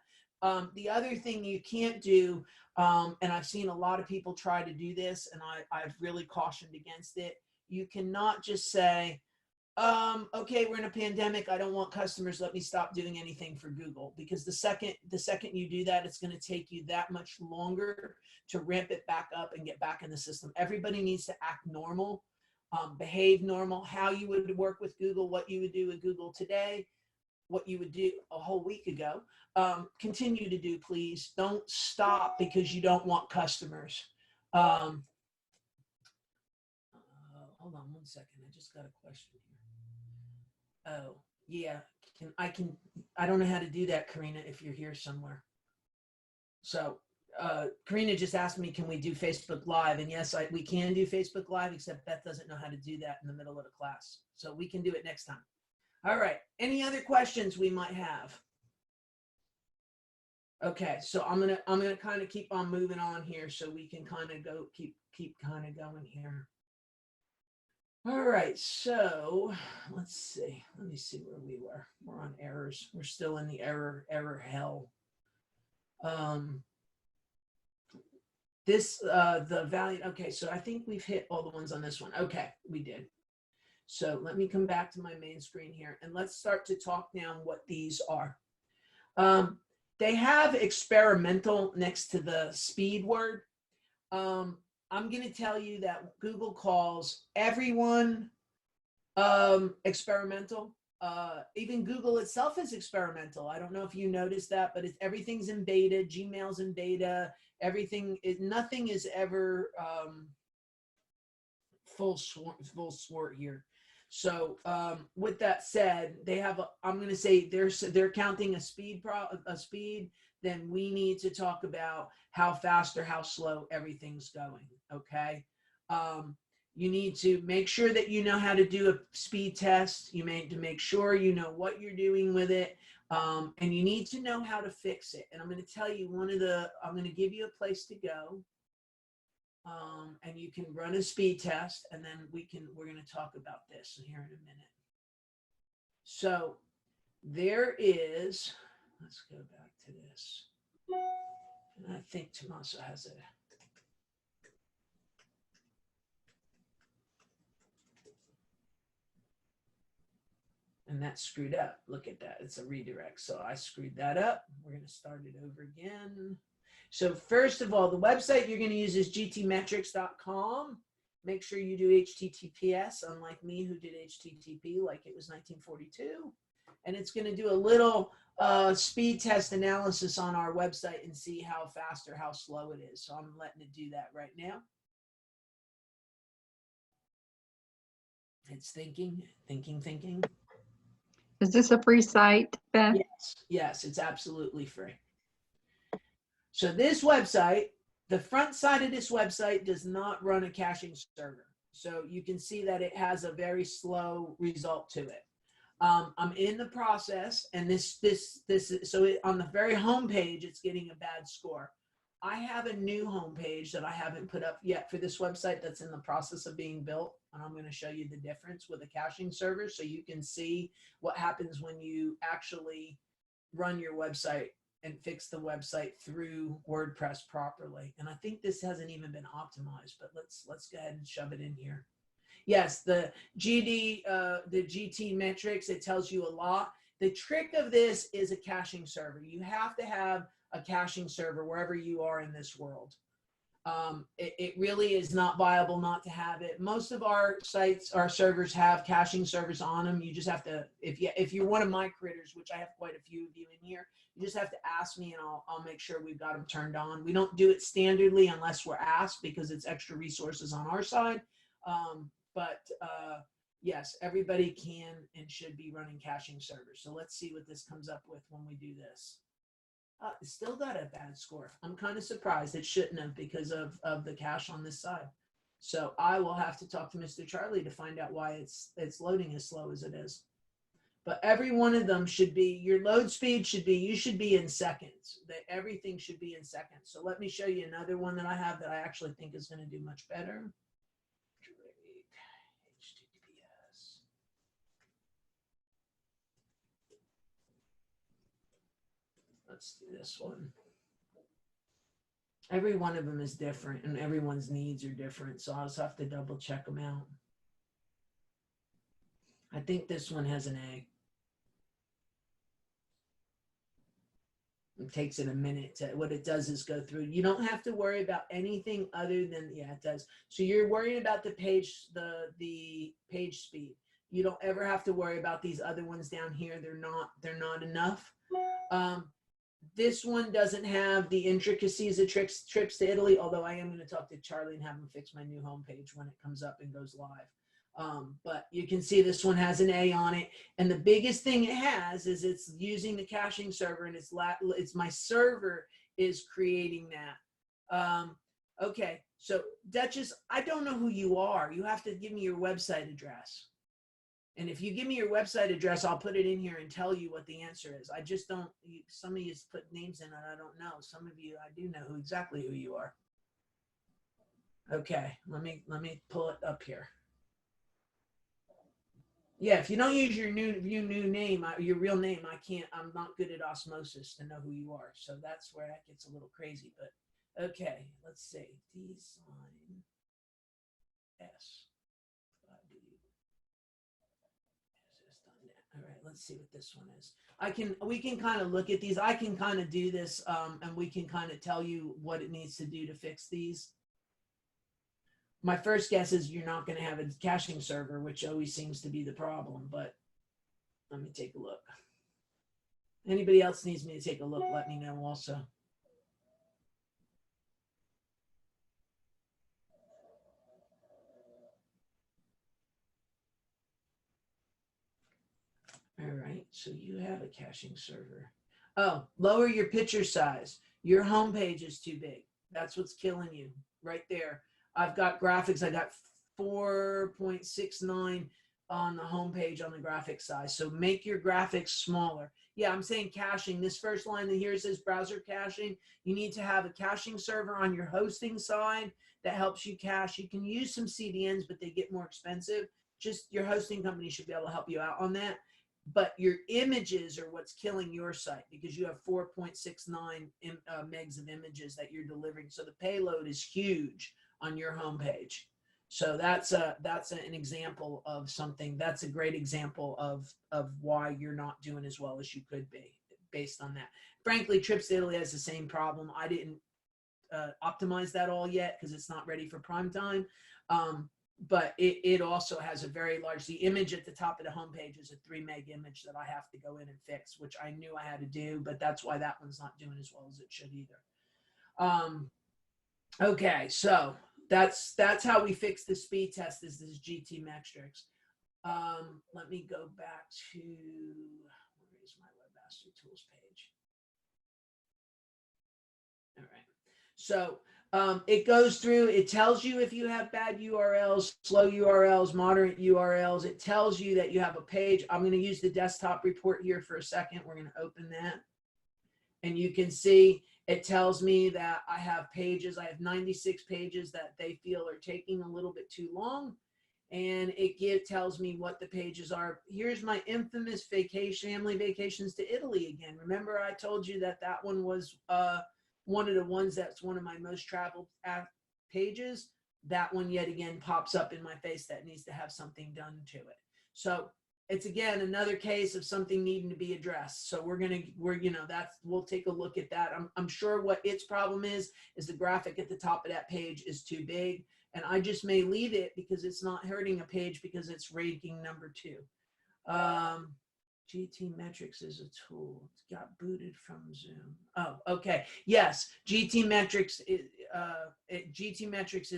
The other thing you can't do, and I've seen a lot of people try to do this, and I've really cautioned against it. You cannot just say, okay, we're in a pandemic, I don't want customers, let me stop doing anything for Google. Because the second you do that, it's going to take you that much longer to ramp it back up and get back in the system. Everybody needs to act normal, behave normal, how you would work with Google, what you would do with Google today, what you would do a whole week ago. Continue to do, please. Don't stop because you don't want customers. Hold on 1 second. I just got a question here. Oh, yeah. I don't know how to do that, Karina, if you're here somewhere. So Karina just asked me, can we do Facebook Live? And yes, we can do Facebook Live, except Beth doesn't know how to do that in the middle of the class. So we can do it next time. All right. Any other questions we might have? Okay, so I'm gonna kind of keep on moving on here so we can kind of go keep kind of going here. All right, so let's see. Let me see where we were. We're on errors. We're still in the error hell. this, the value, okay, so I think we've hit all the ones on this one. Okay, we did. So let me come back to my main screen here and let's start to talk now what these are. They have experimental next to the speed word. I'm going to tell you that Google calls everyone experimental. Even Google itself is experimental. I don't know if you noticed that, but everything's in beta. Gmail's in beta. Everything is, nothing is ever full sword here. So with that said, they have I'm going to say they're counting a speed then we need to talk about how fast or how slow everything's going. Okay. You need to make sure that you know how to do a speed test. You need to make sure you know what you're doing with it. And you need to know how to fix it. And I'm going to tell you I'm going to give you a place to go. And you can run a speed test, and then we're going to talk about this here in a minute. So there is, let's go back to this. And I think Tommaso has it. And that's screwed up. Look at that. It's a redirect. So I screwed that up. We're going to start it over again. So first of all, the website you're going to use is gtmetrics.com. Make sure you do HTTPS, unlike me who did HTTP like it was 1942. And it's going to do a little speed test analysis on our website and see how fast or how slow it is. So I'm letting it do that right now. It's thinking. Is this a free site, Beth? Yes, it's absolutely free. So this website, the front side of this website does not run a caching server. So you can see that it has a very slow result to it. I'm in the process, and on the very home page, it's getting a bad score. I have a new homepage that I haven't put up yet for this website that's in the process of being built. And I'm going to show you the difference with a caching server so you can see what happens when you actually run your website and fix the website through WordPress properly. And I think this hasn't even been optimized, but let's go ahead and shove it in here. Yes, the GT metrics, it tells you a lot. The trick of this is a caching server. You have to have a caching server wherever you are in this world. It really is not viable not to have it. Most of our sites, our servers have caching servers on them. You just have to, if you're one of my critters, which I have quite a few of you in here, you just have to ask me and I'll make sure we've got them turned on. We don't do it standardly unless we're asked because it's extra resources on our side. Yes, everybody can and should be running caching servers. So let's see what this comes up with when we do this. It still got a bad score. I'm kind of surprised. It shouldn't have because of the cache on this side. So I will have to talk to Mr. Charlie to find out why it's loading as slow as it is. But every one of them should be, your load speed should be, you should be in seconds. That everything should be in seconds. So let me show you another one that I have that I actually think is going to do much better. HTTPS. Let's do this one. Every one of them is different and everyone's needs are different. So I'll just have to double check them out. I think this one has an A. It takes it a minute to, what it does is go through. You don't have to worry about anything other than, yeah, it does. So you're worrying about the page, the page speed. You don't ever have to worry about these other ones down here. They're not enough. This one doesn't have the intricacies of trips to Italy, although I am going to talk to Charlie and have him fix my new homepage when it comes up and goes live. But you can see this one has an A on it. And the biggest thing it has is it's using the caching server, and it's my server is creating that. Okay, so Duchess, I don't know who you are. You have to give me your website address. And if you give me your website address, I'll put it in here and tell you what the answer is. I just don't, some of you put names in and I don't know. Some of you, I do know exactly who you are. Okay, let me pull it up here. Yeah, if you don't use your new name, your real name, I'm not good at osmosis to know who you are. So that's where that gets a little crazy, but Okay, let's see. Design S. All right, let's see what this one is. We can kind of look at these. I can kind of do this, and we can kind of tell you what it needs to do to fix these. My first guess is you're not going to have a caching server, which always seems to be the problem, but let me take a look. Anybody else needs me to take a look, let me know also. All right, so you have a caching server. Oh, lower your picture size. Your home page is too big. That's what's killing you right there. I've got graphics. I got 4.69 on the home page on the graphic size. So make your graphics smaller. Yeah, I'm saying caching. This first line that here says browser caching. You need to have a caching server on your hosting side that helps you cache. You can use some CDNs, but they get more expensive. Just your hosting company should be able to help you out on that. But your images are what's killing your site because you have 4.69 megs of images that you're delivering. So the payload is huge on your homepage. So that's an example of something. That's a great example of why you're not doing as well as you could be based on that. Frankly, Trips to Italy has the same problem. I didn't optimize that all yet because it's not ready for prime time. But it also has a very large, the image at the top of the homepage is a 3 meg image that I have to go in and fix, which I knew I had to do, but that's why that one's not doing as well as it should either. Okay, so that's how we fix the speed test is this GT metrics. Let me go back to, where is my Webmaster tools page? All right, so it goes through, it tells you if you have bad URLs, slow URLs, moderate URLs. It tells you that you have a page. I'm going to use the desktop report here for a second. We're going to open that. And you can see it tells me that I have pages. I have 96 pages that they feel are taking a little bit too long. And it tells me what the pages are. Here's my infamous family vacations to Italy again. Remember I told you that that one was one of the ones that's one of my most traveled pages. That one yet again pops up in my face that needs to have something done to it. So it's again another case of something needing to be addressed. So we'll take a look at that. I'm sure what its problem is the graphic at the top of that page is too big, and I just may leave it because it's not hurting a page because it's ranking number 2. GT Metrics is a tool. It got booted from Zoom. Oh, okay. Yes, GT Metrics is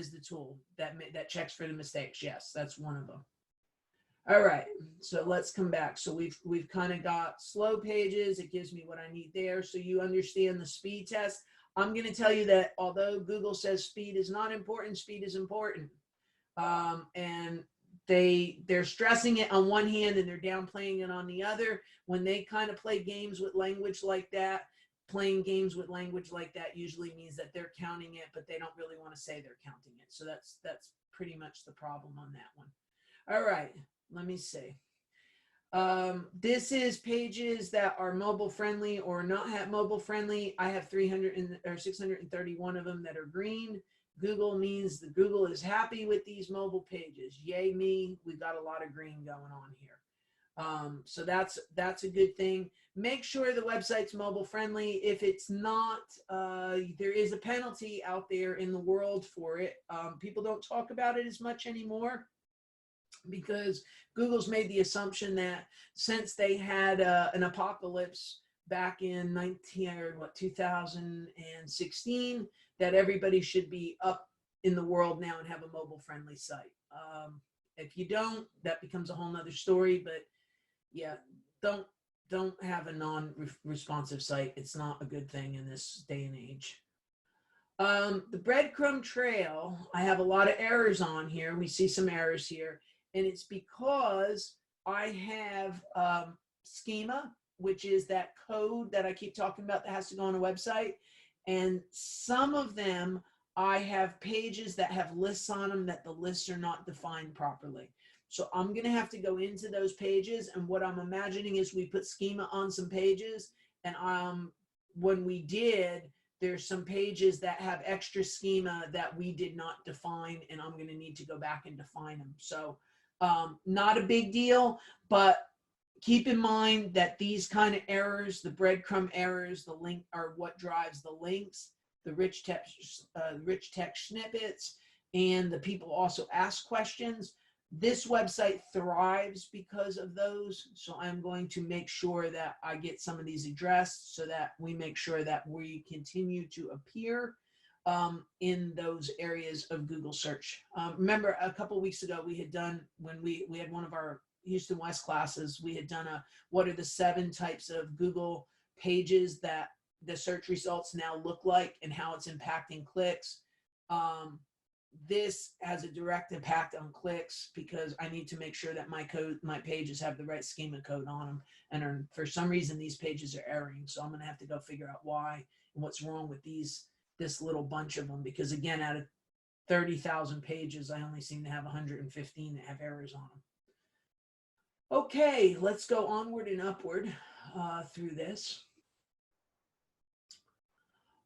the tool that checks for the mistakes. Yes, that's one of them. All right, so let's come back. So we've kind of got slow pages. It gives me what I need there. So you understand the speed test. I'm going to tell you that although Google says speed is not important, speed is important. And they're stressing it on one hand and they're downplaying it on the other. When they kind of play games with language like that, playing games with language like that usually means that they're counting it, but they don't really want to say they're counting it. So that's pretty much the problem on that one. All right, let me see. This is pages that are mobile friendly or not have mobile friendly. I have 631 of them that are green. Google means that Google is happy with these mobile pages. Yay me, we've got a lot of green going on here. So that's a good thing. Make sure the website's mobile friendly. If it's not, there is a penalty out there in the world for it. People don't talk about it as much anymore because Google's made the assumption that since they had an apocalypse back in 2016, that everybody should be up in the world now and have a mobile friendly site. If you don't, that becomes a whole nother story, but yeah, don't have a non-responsive site. It's not a good thing in this day and age. The breadcrumb trail, I have a lot of errors on here. We see some errors here, and it's because I have schema, which is that code that I keep talking about that has to go on a website. And some of them, I have pages that have lists on them that the lists are not defined properly. So I'm going to have to go into those pages. And what I'm imagining is we put schema on some pages. And when we did, there's some pages that have extra schema that we did not define, and I'm going to need to go back and define them. So not a big deal, but keep in mind that these kind of errors, the breadcrumb errors, the link are what drives the links, the rich text snippets, and the people also ask questions. This website thrives because of those. So I'm going to make sure that I get some of these addressed so that we make sure that we continue to appear in those areas of Google search. Remember a couple weeks ago we had done, when we had one of our Houston West classes, we had done a, what are the 7 types of Google pages that the search results now look like and how it's impacting clicks. This has a direct impact on clicks because I need to make sure that my pages have the right schema code on them. And for some reason, these pages are erroring. So I'm going to have to go figure out why and what's wrong with this little bunch of them. Because again, out of 30,000 pages, I only seem to have 115 that have errors on them. Okay, let's go onward and upward through this.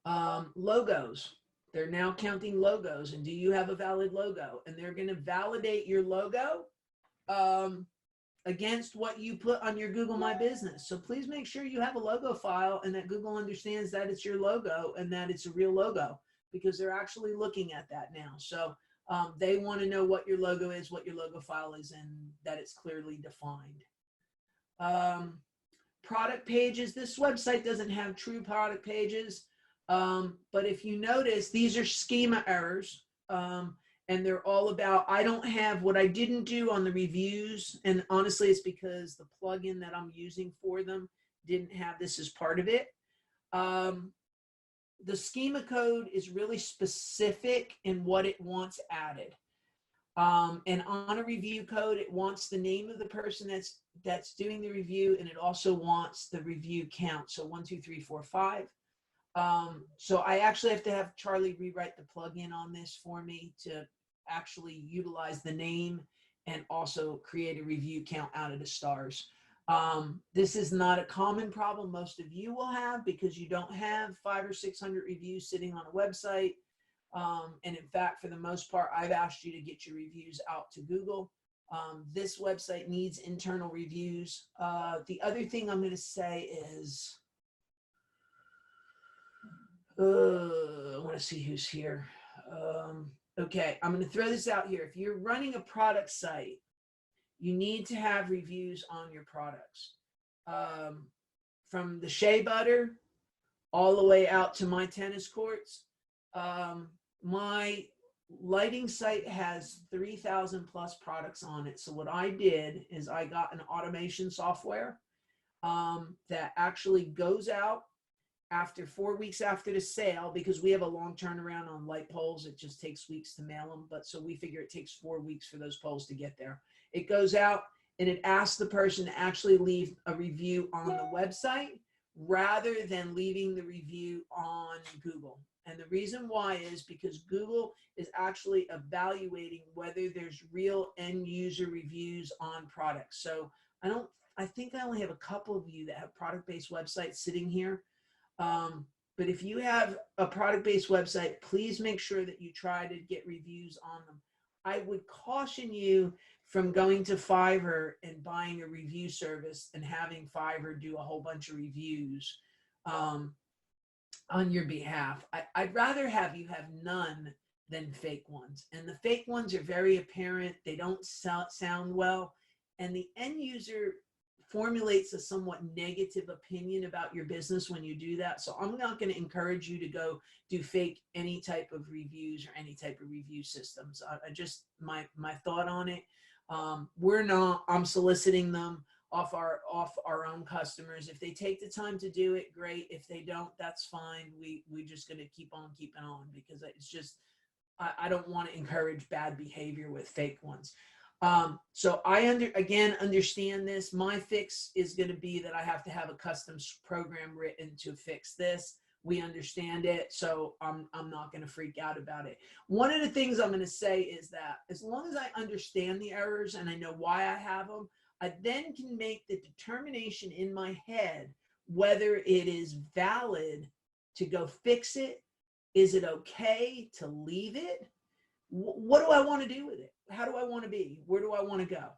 Logos. They're now counting logos, and do you have a valid logo? And they're going to validate your logo against what you put on your Google My Business. So please make sure you have a logo file and that Google understands that it's your logo and that it's a real logo, because they're actually looking at that now. So they want to know what your logo is, what your logo file is, and that it's clearly defined. Product pages. This website doesn't have true product pages. But if you notice, these are schema errors, and they're all about, I don't have, what I didn't do on the reviews, and honestly, it's because the plugin that I'm using for them didn't have this as part of it. The schema code is really specific in what it wants added. And on a review code, it wants the name of the person that's doing the review, and it also wants the review count. So 1, 2, 3, 4, 5. So I actually have to have Charlie rewrite the plugin on this for me to actually utilize the name and also create a review count out of the stars. This is not a common problem most of you will have, because you don't have 500 or 600 reviews sitting on a website. And in fact, for the most part, I've asked you to get your reviews out to Google. This website needs internal reviews. The other thing I'm going to say is, I want to see who's here. Okay, I'm going to throw this out here. If you're running a product site, you need to have reviews on your products. From the shea butter all the way out to my tennis courts. My lighting site has 3,000 plus products on it. So what I did is I got an automation software that actually goes out after 4 weeks after the sale, because we have a long turnaround on light poles. It just takes weeks to mail them. But so we figure it takes 4 weeks for those poles to get there. It goes out and it asks the person to actually leave a review on the website rather than leaving the review on Google. And the reason why is because Google is actually evaluating whether there's real end user reviews on products. So I think I only have a couple of you that have product-based websites sitting here. But if you have a product-based website, please make sure that you try to get reviews on them. I would caution you from going to Fiverr and buying a review service and having Fiverr do a whole bunch of reviews on your behalf. I'd rather have you have none than fake ones. And the fake ones are very apparent. They don't sound well. And the end user formulates a somewhat negative opinion about your business when you do that. So I'm not going to encourage you to go do fake any type of reviews or any type of review systems. I just, my thought on it, I'm soliciting them off our own customers. If they take the time to do it, great. If they don't, that's fine. We just going to keep on keeping on, because it's just, I don't want to encourage bad behavior with fake ones. So I understand this. My fix is going to be that I have to have a custom program written to fix this. We understand it, so I'm not going to freak out about it. One of the things I'm going to say is that as long as I understand the errors and I know why I have them, I then can make the determination in my head whether it is valid to go fix it? Is it okay to leave it? What do I want to do with it? How do I want to be? Where do I want to go?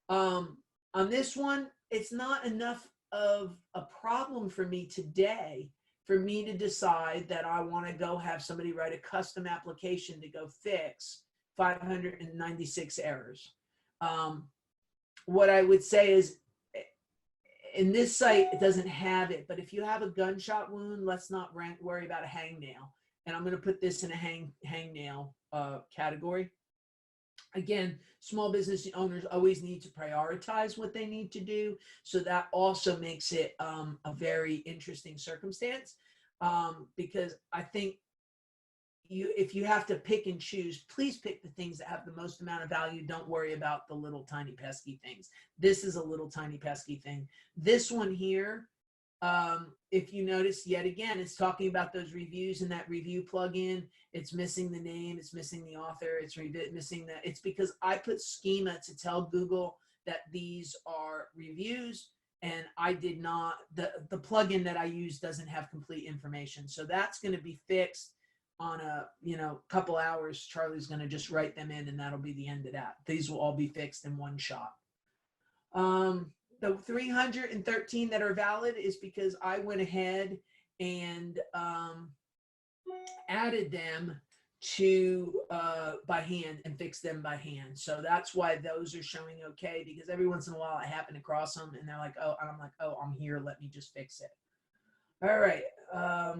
On this one, it's not enough of a problem for me today for me to decide that I want to go have somebody write a custom application to go fix 596 errors. What I would say is, in this site, it doesn't have it, but if you have a gunshot wound, let's not worry about a hangnail. And I'm going to put this in a hangnail category. Again, small business owners always need to prioritize what they need to do. So that also makes it a very interesting circumstance, because I think if you have to pick and choose, please pick the things that have the most amount of value. Don't worry about the little tiny pesky things. This is a little tiny pesky thing. This one here, if you notice, yet again, it's talking about those reviews in that review plugin. It's missing the name, it's missing the author, it's missing that. It's because I put schema to tell Google that these are reviews, and I did not, the plugin that I use doesn't have complete information. So that's going to be fixed on a couple hours. Charlie's going to just write them in, and that'll be the end of that. These will all be fixed in one shot. The 313 that are valid is because I went ahead and added them to by hand and fixed them by hand. So that's why those are showing okay, because every once in a while I happen to cross them and they're like, oh, and I'm like, oh, I'm here, let me just fix it. All right,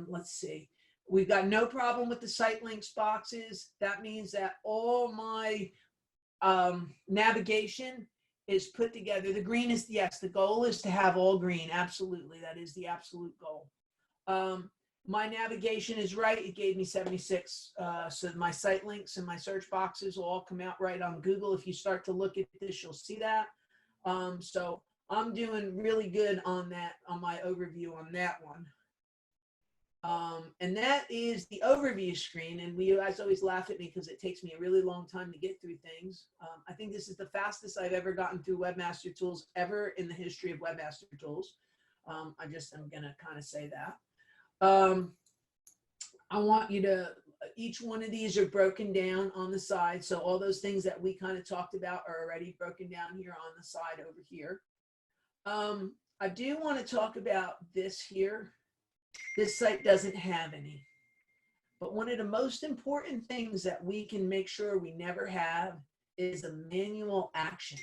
let's see. We've got no problem with the site links boxes. That means that all my navigation is put together. The green is, yes, the goal is to have all green. Absolutely. That is the absolute goal. My navigation is right. It gave me 76. So my site links and my search boxes will all come out right on Google. If you start to look at this, you'll see that. So I'm doing really good on that, on my overview on that one. And that is the overview screen. And you guys always laugh at me because it takes me a really long time to get through things. I think this is the fastest I've ever gotten through Webmaster Tools ever in the history of Webmaster Tools. I'm going to kind of say that. I want you to, each one of these are broken down on the side. So all those things that we kind of talked about are already broken down here on the side over here. I do want to talk about this here. This site doesn't have any, but one of the most important things that we can make sure we never have is a manual action.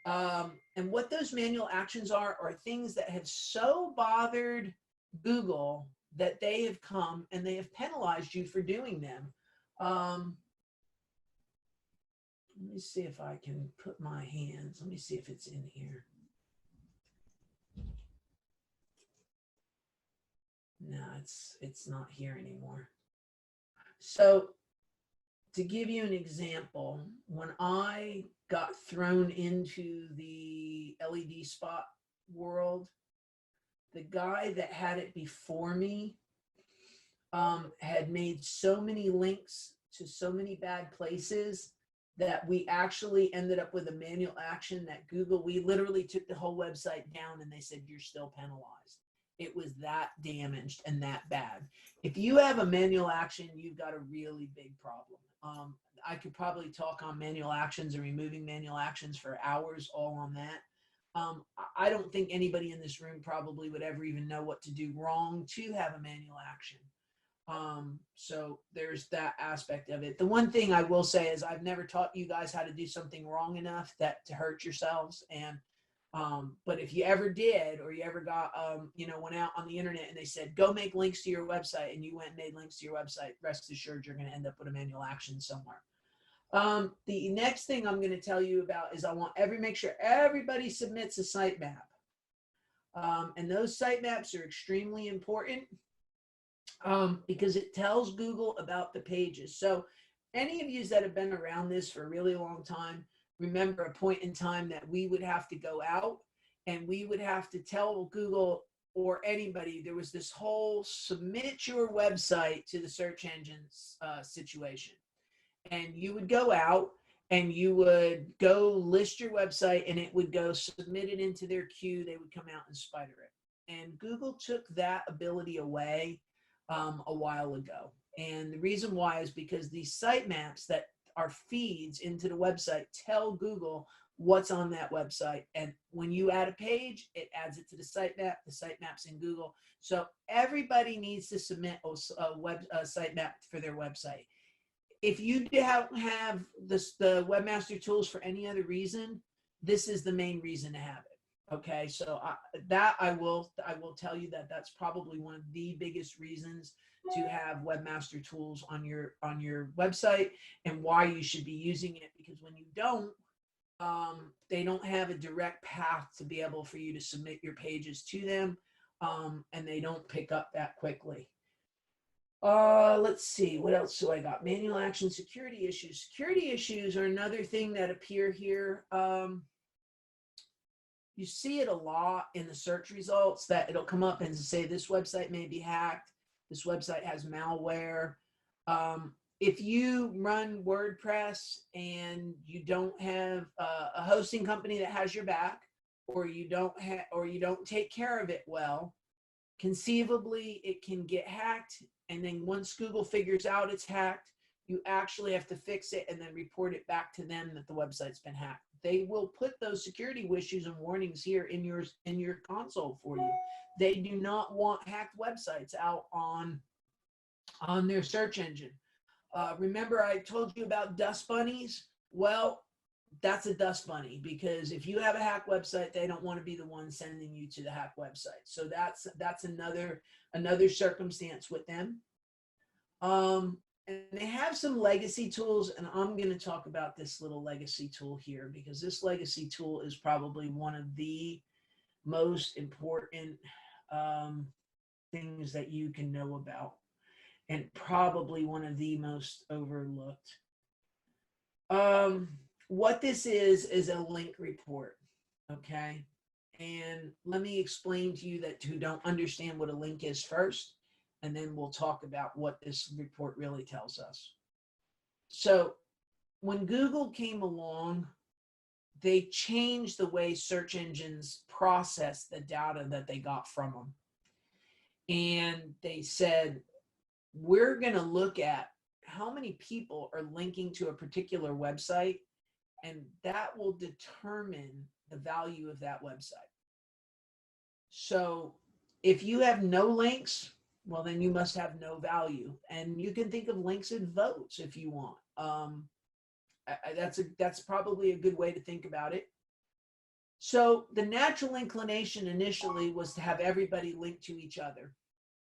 And what those manual actions are things that have so bothered Google that they have come and they have penalized you for doing them. Let me see if I can put my hands. Let me see if it's in here. No, it's not here anymore. So to give you an example, when I got thrown into the LED spot world, the guy that had it before me had made so many links to so many bad places that we actually ended up with a manual action that Google, we literally took the whole website down and they said, you're still penalized. It was that damaged and that bad. If you have a manual action, you've got a really big problem. I could probably talk on manual actions and removing manual actions for hours, all on that. I don't think anybody in this room probably would ever even know what to do wrong to have a manual action. So there's that aspect of it. The one thing I will say is I've never taught you guys how to do something wrong enough to hurt yourselves. And but if you ever did, or you ever got, went out on the internet and they said, go make links to your website, and you went and made links to your website, rest assured you're going to end up with a manual action somewhere. The next thing I'm going to tell you about is I want make sure everybody submits a sitemap. And those sitemaps are extremely important because it tells Google about the pages. So any of you that have been around this for a really long time, remember a point in time that we would have to go out and we would have to tell Google or anybody, there was this whole submit your website to the search engines situation. And you would go out and you would go list your website and it would go submit it into their queue. They would come out and spider it. And Google took that ability away a while ago. And the reason why is because these sitemaps that are feeds into the website tell Google what's on that website. And when you add a page, it adds it to the sitemap's in Google. So everybody needs to submit a sitemap for their website. If you have the Webmaster tools for any other reason, this is the main reason to have it. Okay, so I will tell you that that's probably one of the biggest reasons to have Webmaster tools on your website, and why you should be using it, because when you don't, they don't have a direct path to be able for you to submit your pages to them, and they don't pick up that quickly. Let's see, what else do I got? Manual action, security issues. Security issues are another thing that appear here. You see it a lot in the search results, that it'll come up and say this website may be hacked. This website has malware. If you run WordPress and you don't have a hosting company that has your back, or you don't take care of it well, conceivably it can get hacked. And then once Google figures out it's hacked, you actually have to fix it and then report it back to them that the website's been hacked. They will put those security issues and warnings here in your console for you. They do not want hacked websites out on their search engine. Remember I told you about dust bunnies? Well, that's a dust bunny, because if you have a hack website, they don't want to be the one sending you to the hack website. So that's another circumstance with them. And they have some legacy tools, and I'm going to talk about this little legacy tool here, because this legacy tool is probably one of the most important things that you can know about, and probably one of the most overlooked. What this is a link report, okay? And let me explain to you that who don't understand what a link is first, and then we'll talk about what this report really tells us. So when Google came along, they changed the way search engines process the data that they got from them. And they said, we're going to look at how many people are linking to a particular website, and that will determine the value of that website. So if you have no links, well, then you must have no value. And you can think of links as votes if you want. That's probably a good way to think about it. So the natural inclination initially was to have everybody link to each other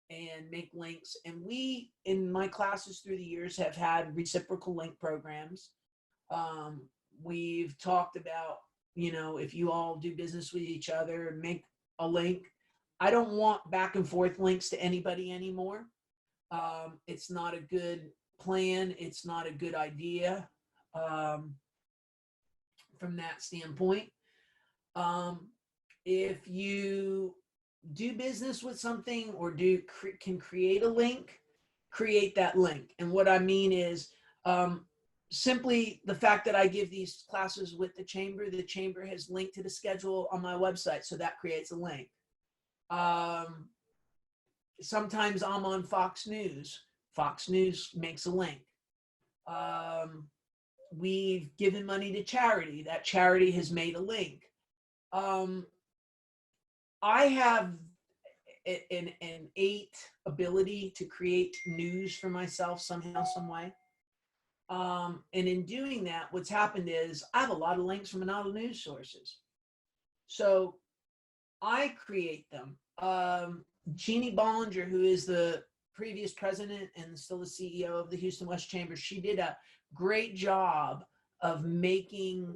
and make links. And we, in my classes through the years, have had reciprocal link programs. We've talked about, if you all do business with each other, make a link. I don't want back and forth links to anybody anymore. It's not a good plan. It's not a good idea from that standpoint. If you do business with something or can create a link, create that link. And what I mean is simply the fact that I give these classes with the chamber has linked to the schedule on my website, so that creates a link. Sometimes I'm on Fox News. Fox News makes a link. We've given money to charity. That charity has made a link. I have an innate ability to create news for myself somehow, some way. And in doing that, what's happened is I have a lot of links from a lot of news sources. So I create them. Jeannie Bollinger, who is the previous president and still the CEO of the Houston West Chamber, she did a great job of making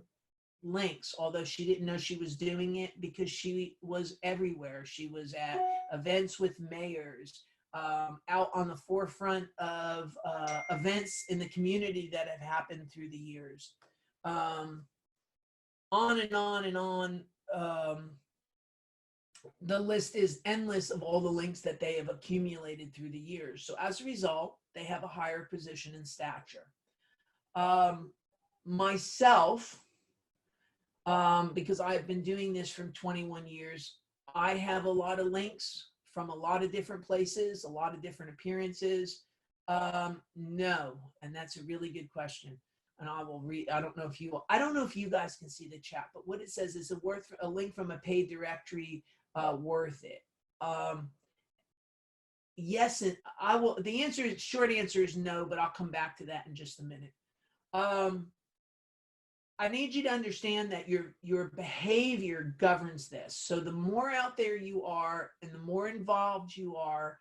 links, although she didn't know she was doing it, because she was everywhere. She was at events with mayors, out on the forefront of events in the community that have happened through the years. On and on and on. The list is endless of all the links that they have accumulated through the years. So as a result, they have a higher position and stature. Myself, because I've been doing this for 21 years, I have a lot of links from a lot of different places, a lot of different appearances? No, and that's a really good question. And I will read. I don't know if you guys can see the chat, but what it says is a link from a paid directory worth it? Yes, and I will. The short answer is no, but I'll come back to that in just a minute. I need you to understand that your behavior governs this. So the more out there you are and the more involved you are,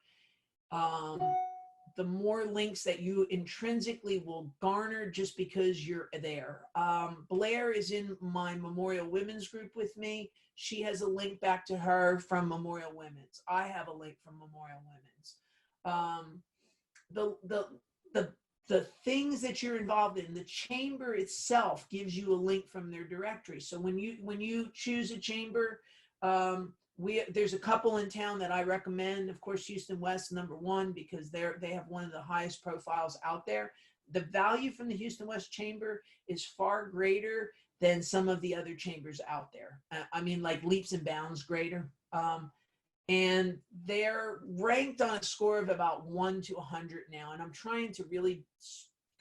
the more links that you intrinsically will garner just because you're there. Blair is in my Memorial Women's group with me. She has a link back to her from Memorial Women's. I have a link from Memorial Women's. The things that you're involved in, the chamber itself gives you a link from their directory. So when you choose a chamber, there's a couple in town that I recommend. Of course, Houston West #1 because they have one of the highest profiles out there. The value from the Houston West Chamber is far greater than some of the other chambers out there. I mean, like leaps and bounds greater. And they're ranked on a score of about 1 to 100 now. And I'm trying to really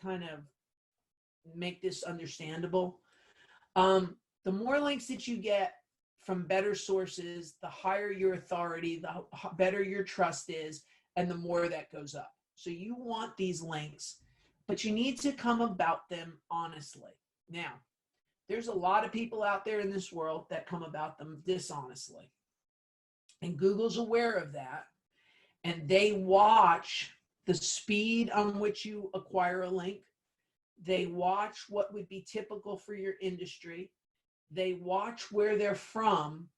kind of make this understandable. The more links that you get from better sources, the higher your authority, the better your trust is, and the more that goes up. So you want these links, but you need to come about them honestly. Now, there's a lot of people out there in this world that come about them dishonestly. And Google's aware of that. And they watch the speed on which you acquire a link. They watch what would be typical for your industry. They watch where they're from,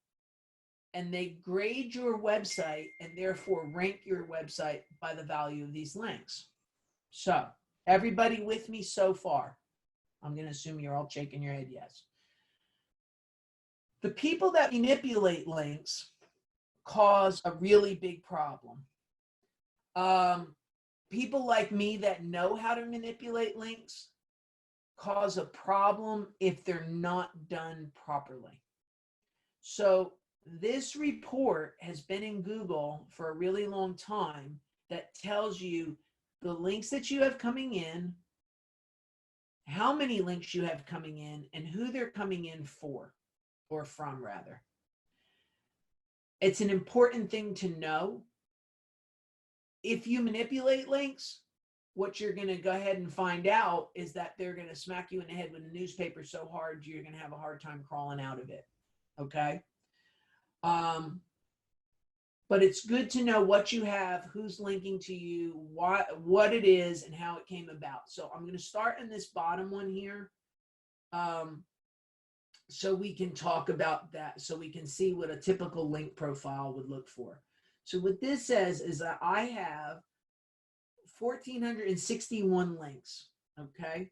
and they grade your website and therefore rank your website by the value of these links. So everybody with me so far? I'm going to assume you're all shaking your head yes. The people that manipulate links cause a really big problem. People like me that know how to manipulate links cause a problem if they're not done properly. So this report has been in Google for a really long time that tells you the links that you have coming in, how many links you have coming in, and who they're coming in for, or from rather. It's an important thing to know. If you manipulate links, what you're going to go ahead and find out is that they're going to smack you in the head with a newspaper so hard you're going to have a hard time crawling out of it. Okay? But it's good to know what you have, who's linking to you, what it is, and how it came about. So I'm going to start in this bottom one here. So we can talk about that, so we can see what a typical link profile would look for. So what this says is that I have 1,461 links, okay?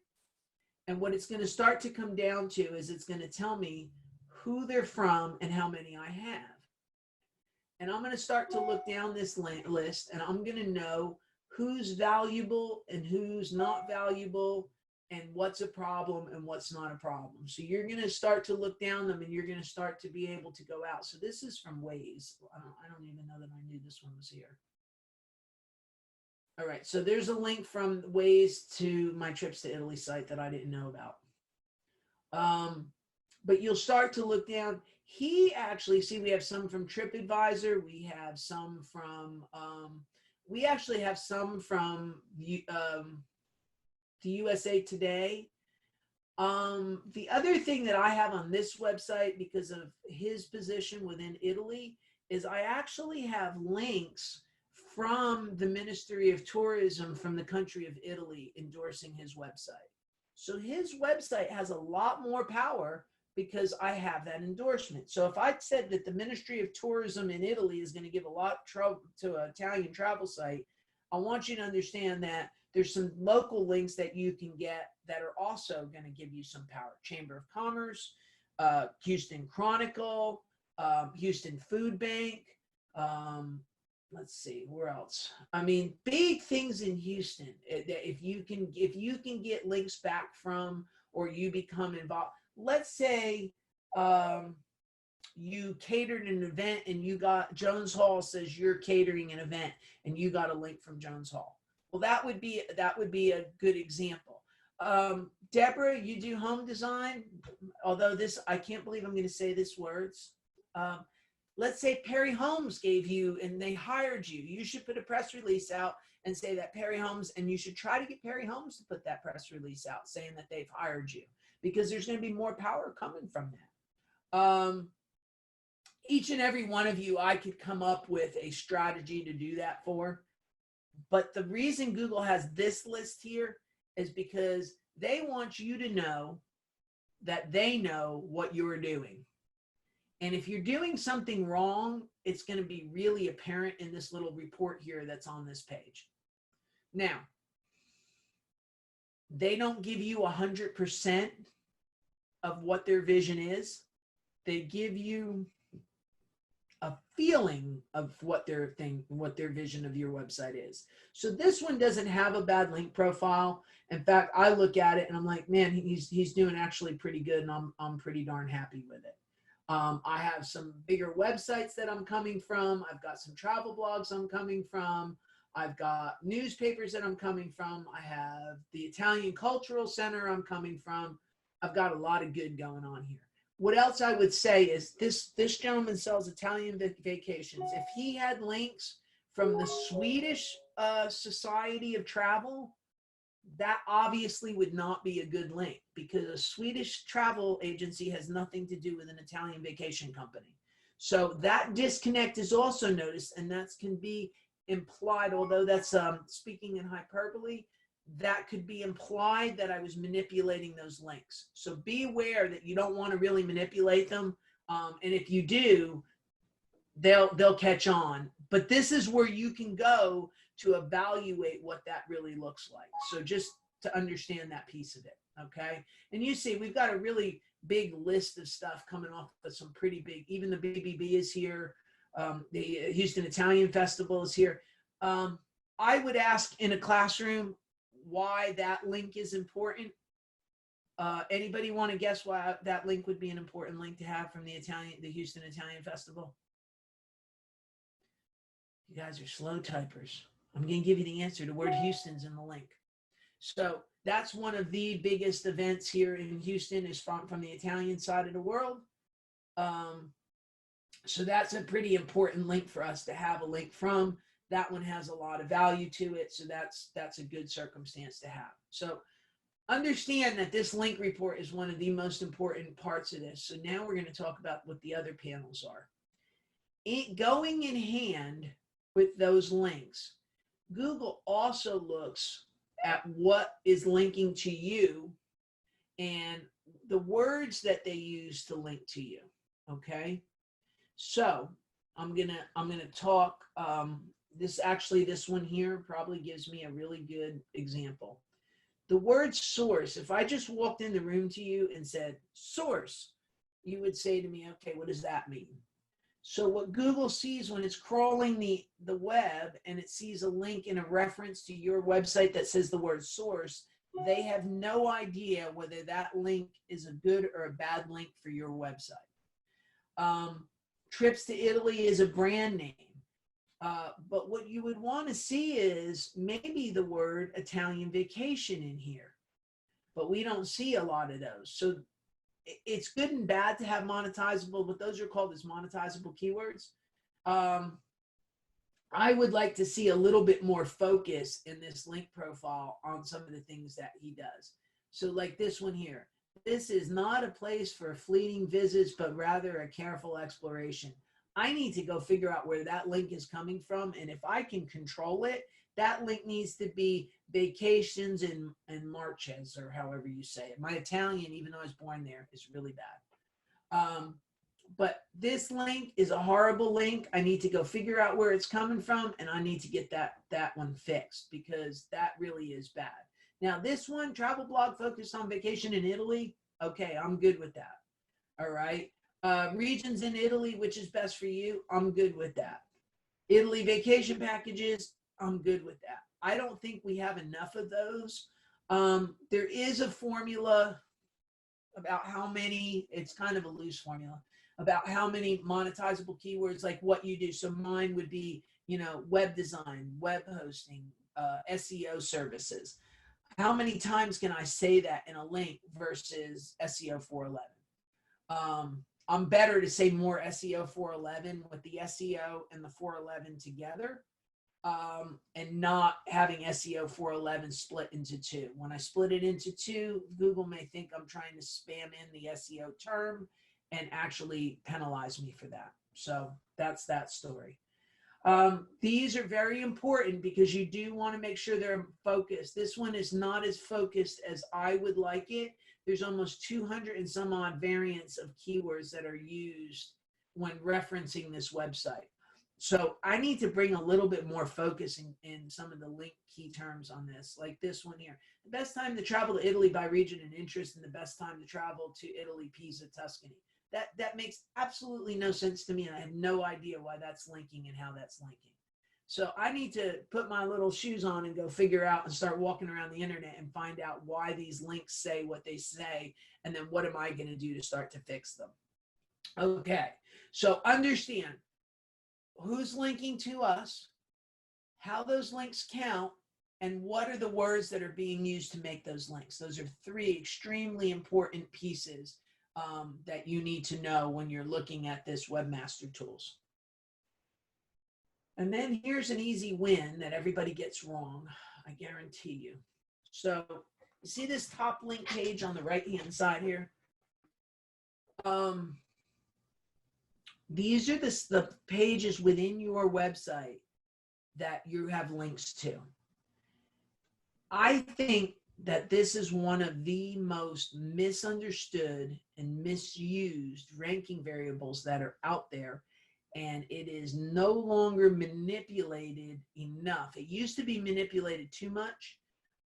And what it's going to start to come down to is it's going to tell me who they're from and how many I have. And I'm going to start to look down this list, and I'm going to know who's valuable and who's not valuable, and what's a problem and what's not a problem. So you're going to start to look down them, and you're going to start to be able to go out. So this is from Waze. I don't even know that I knew this one was here. All right, so there's a link from Waze to my trips to Italy site that I didn't know about. But you'll start to look down. He actually, see, we have some from TripAdvisor. We have some from, we actually have some from the USA Today. The other thing that I have on this website, because of his position within Italy, is I actually have links from the Ministry of Tourism from the country of Italy endorsing his website. So his website has a lot more power because I have that endorsement. So if I said that the Ministry of Tourism in Italy is going to give a lot of trouble to an Italian travel site, I want you to understand that there's some local links that you can get that are also going to give you some power. Chamber of Commerce, Houston Chronicle, Houston Food Bank. Let's see, where else? I mean, big things in Houston. If you can get links back from, or you become involved. Let's say you catered an event and you got Jones Hall says you're catering an event and you got a link from Jones Hall. Well, that would be a good example. Deborah, you do home design, although this, I can't believe I'm going to say this words. Let's say Perry Homes gave you and they hired you. You should put a press release out and say that Perry Homes, and you should try to get Perry Homes to put that press release out saying that they've hired you, because there's going to be more power coming from that. Each and every one of you, I could come up with a strategy to do that for. But the reason Google has this list here is because they want you to know that they know what you're doing. And if you're doing something wrong, it's going to be really apparent in this little report here that's on this page. Now, they don't give you 100% of what their vision is. They give you a feeling of what their vision of your website is. So this one doesn't have a bad link profile. In fact, I look at it and I'm like, man, he's doing actually pretty good, and I'm pretty darn happy with it. I have some bigger websites that I'm coming from. I've got some travel blogs I'm coming from. I've got newspapers that I'm coming from. I have the Italian Cultural Center I'm coming from. I've got a lot of good going on here. What else I would say is this gentleman sells Italian vacations. If he had links from the Swedish Society of Travel, that obviously would not be a good link, because a Swedish travel agency has nothing to do with an Italian vacation company. So that disconnect is also noticed, and that can be implied, although that's speaking in hyperbole, that could be implied that I was manipulating those links. So be aware that you don't want to really manipulate them. And if you do, they'll catch on. But this is where you can go to evaluate what that really looks like. So just to understand that piece of it, okay? And you see, we've got a really big list of stuff coming off of some pretty big, even the BBB is here. The Houston Italian Festival is here. I would ask in a classroom why that link is important. Anybody want to guess why that link would be an important link to have from the Houston Italian Festival? You guys are slow typers. I'm going to give you the answer. The word Houston's in the link. So that's one of the biggest events here in Houston, is from the Italian side of the world. So that's a pretty important link for us to have a link from. That one has a lot of value to it. So that's a good circumstance to have. So understand that this link report is one of the most important parts of this. So now we're going to talk about what the other panels are. Going in hand with those links, Google also looks at what is linking to you and the words that they use to link to you. Okay. So I'm gonna talk, this one here probably gives me a really good example. The word source, if I just walked in the room to you and said source, you would say to me, okay, what does that mean? So what Google sees when it's crawling the web and it sees a link in a reference to your website that says the word source, they have no idea whether that link is a good or a bad link for your website. Trips to Italy is a brand name. But what you would want to see is maybe the word Italian vacation in here. But we don't see a lot of those. So it's good and bad to have monetizable, but those are called as monetizable keywords. I would like to see a little bit more focus in this link profile on some of the things that he does. So like this one here, this is not a place for fleeting visits, but rather a careful exploration. I need to go figure out where that link is coming from. And if I can control it, that link needs to be vacations in Marches, or however you say it. My Italian, even though I was born there, is really bad. But this link is a horrible link. I need to go figure out where it's coming from, and I need to get that one fixed, because that really is bad. Now this one, travel blog focused on vacation in Italy. Okay, I'm good with that. All right. Regions in Italy, which is best for you, I'm good with that. Italy vacation packages, I'm good with that. I don't think we have enough of those. There is a formula about how many, it's kind of a loose formula, about how many monetizable keywords, like what you do. So mine would be, you know, web design, web hosting, SEO services. How many times can I say that in a link versus SEO 411? I'm better to say more SEO 411 with the SEO and the 411 together, and not having SEO 411 split into two. When I split it into two, Google may think I'm trying to spam in the SEO term and actually penalize me for that. So that's that story. These are very important because you do want to make sure they're focused. This one is not as focused as I would like it. There's almost 200 and some odd variants of keywords that are used when referencing this website. So I need to bring a little bit more focus in some of the link key terms on this, like this one here. The best time to travel to Italy by region and interest, and the best time to travel to Italy, Pisa, Tuscany. That makes absolutely no sense to me, and I have no idea why that's linking and how that's linking. So I need to put my little shoes on and go figure out and start walking around the internet and find out why these links say what they say, and then what am I going to do to start to fix them. Okay, so understand who's linking to us, how those links count, and what are the words that are being used to make those links. Those are three extremely important pieces that you need to know when you're looking at this Webmaster tools. And then here's an easy win that everybody gets wrong, I guarantee you. So you see this top link page on the right-hand side here? These are the pages within your website that you have links to. I think that this is one of the most misunderstood and misused ranking variables that are out there, and it is no longer manipulated enough. It used to be manipulated too much.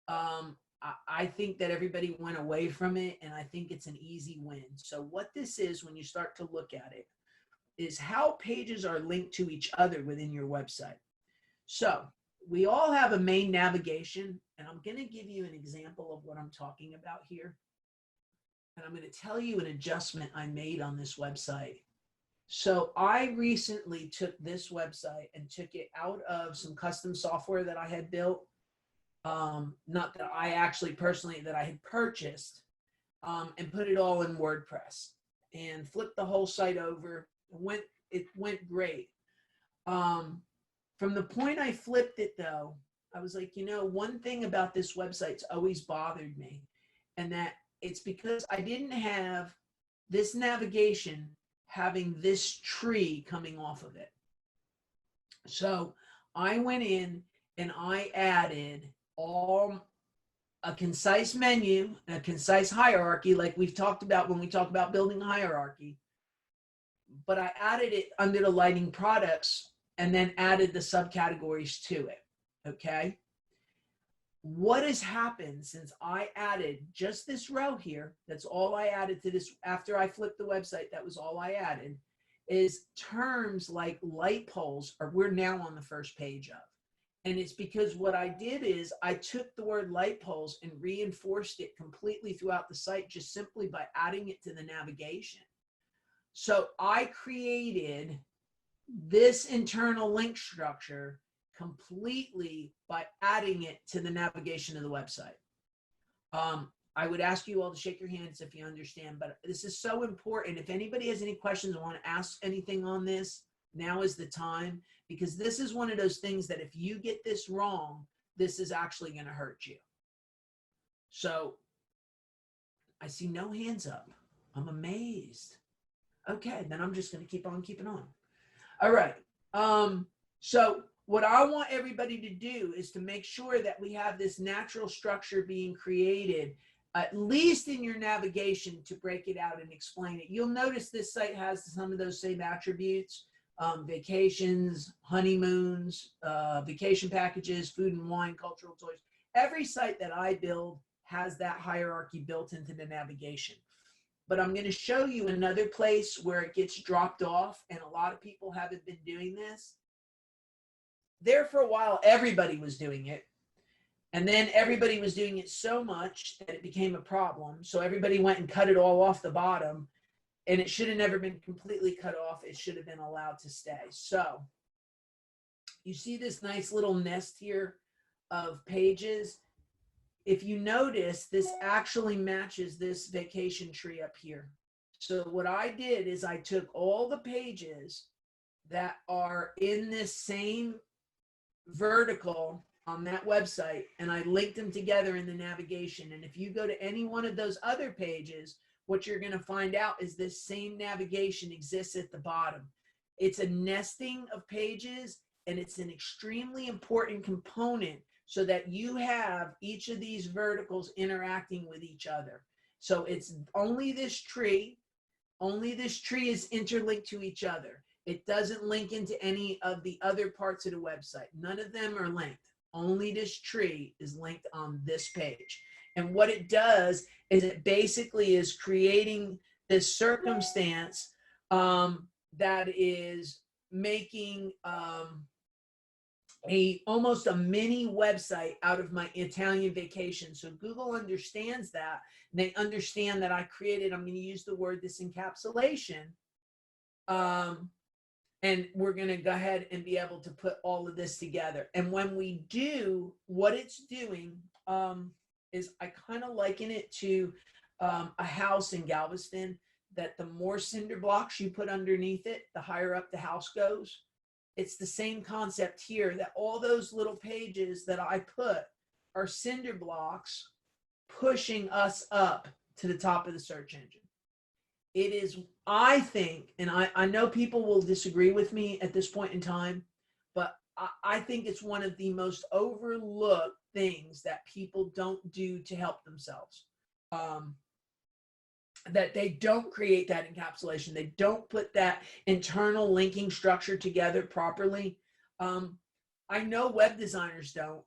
I think that everybody went away from it, and I think it's an easy win. So what this is, when you start to look at it, is how pages are linked to each other within your website. So we all have a main navigation, and I'm going to give you an example of what I'm talking about here. And I'm going to tell you an adjustment I made on this website. So I recently took this website and took it out of some custom software that I had built. Not that I actually personally, that I had purchased, and put it all in WordPress and flipped the whole site over. It went great. From the point I flipped it though, I was like, you know, one thing about this website's always bothered me, and that it's because I didn't have this navigation having this tree coming off of it. So I went in and I added a concise menu, a concise hierarchy, like we've talked about when we talk about building a hierarchy, but I added it under the lighting products and then added the subcategories to it. Okay. What has happened since I added just this row here, that's all I added to this, after I flipped the website, that was all I added, is terms like light poles we're now on the first page of. And it's because what I did is I took the word light poles and reinforced it completely throughout the site, just simply by adding it to the navigation. So I created this internal link structure completely by adding it to the navigation of the website. I would ask you all to shake your hands if you understand, but this is so important. If anybody has any questions or want to ask anything on this, now is the time, because this is one of those things that if you get this wrong, this is actually going to hurt you. So I see no hands up. I'm amazed. Okay, then I'm just going to keep on keeping on. All right. So what I want everybody to do is to make sure that we have this natural structure being created, at least in your navigation, to break it out and explain it. You'll notice this site has some of those same attributes: vacations, honeymoons, vacation packages, food and wine, cultural toys. Every site that I build has that hierarchy built into the navigation. But I'm going to show you another place where it gets dropped off, and a lot of people haven't been doing this. There for a while, everybody was doing it. And then everybody was doing it so much that it became a problem. So everybody went and cut it all off the bottom. and it should have never been completely cut off. It should have been allowed to stay. So you see this nice little nest here of pages. If you notice, this actually matches this vacation tree up here. So what I did is I took all the pages that are in this same vertical on that website, and I linked them together in the navigation. And if you go to any one of those other pages, what you're going to find out is this same navigation exists at the bottom. It's a nesting of pages, and it's an extremely important component so that you have each of these verticals interacting with each other. So it's only this tree is interlinked to each other. It doesn't link into any of the other parts of the website. None of them are linked. Only this tree is linked on this page. And what it does is it basically is creating this circumstance that is making almost a mini website out of my Italian vacation. So Google understands that. They understand that I created, I'm going to use the word, this encapsulation. And we're going to go ahead and be able to put all of this together. And when we do, what it's doing is I kind of liken it to a house in Galveston, that the more cinder blocks you put underneath it, the higher up the house goes. It's the same concept here, that all those little pages that I put are cinder blocks pushing us up to the top of the search engine. It is, I think, and I know people will disagree with me at this point in time, but I think it's one of the most overlooked things that people don't do to help themselves. That they don't create that encapsulation. They don't put that internal linking structure together properly. I know web designers don't.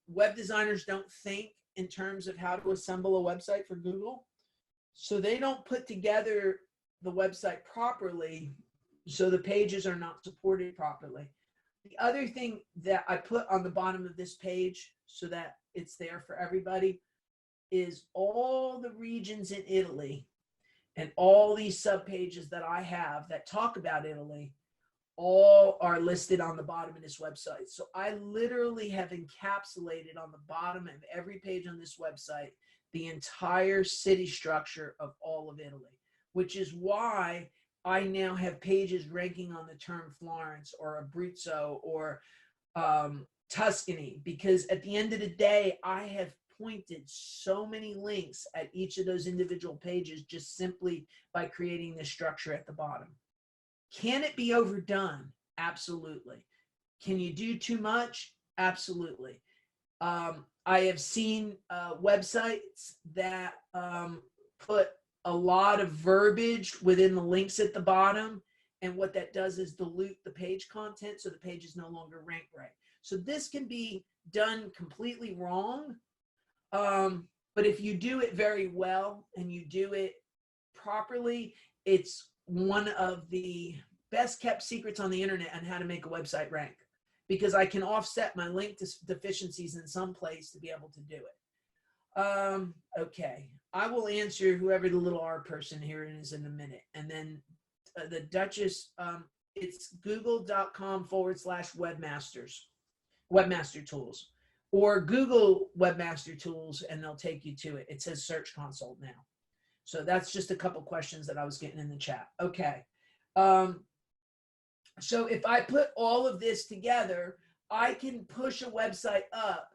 Web designers don't think in terms of how to assemble a website for Google. So they don't put together the website properly, so the pages are not supported properly. The other thing that I put on the bottom of this page so that it's there for everybody is all the regions in Italy and all these subpages that I have that talk about Italy, all are listed on the bottom of this website. So I literally have encapsulated on the bottom of every page on this website the entire city structure of all of Italy, which is why I now have pages ranking on the term Florence or Abruzzo or Tuscany, because at the end of the day, I have pointed so many links at each of those individual pages just simply by creating this structure at the bottom. Can it be overdone? Absolutely. Can you do too much? Absolutely. I have seen websites that put a lot of verbiage within the links at the bottom, and what that does is dilute the page content, so the page is no longer ranked right. So this can be done completely wrong, but if you do it very well and you do it properly, it's one of the best kept secrets on the internet on how to make a website rank, because I can offset my link deficiencies in some place to be able to do it. Okay, I will answer whoever the little R person here is in a minute. And then the Duchess, it's google.com/webmaster tools, or Google Webmaster Tools, and they'll take you to it. It says Search Console now. So that's just a couple questions that I was getting in the chat. Okay. So if I put all of this together, I can push a website up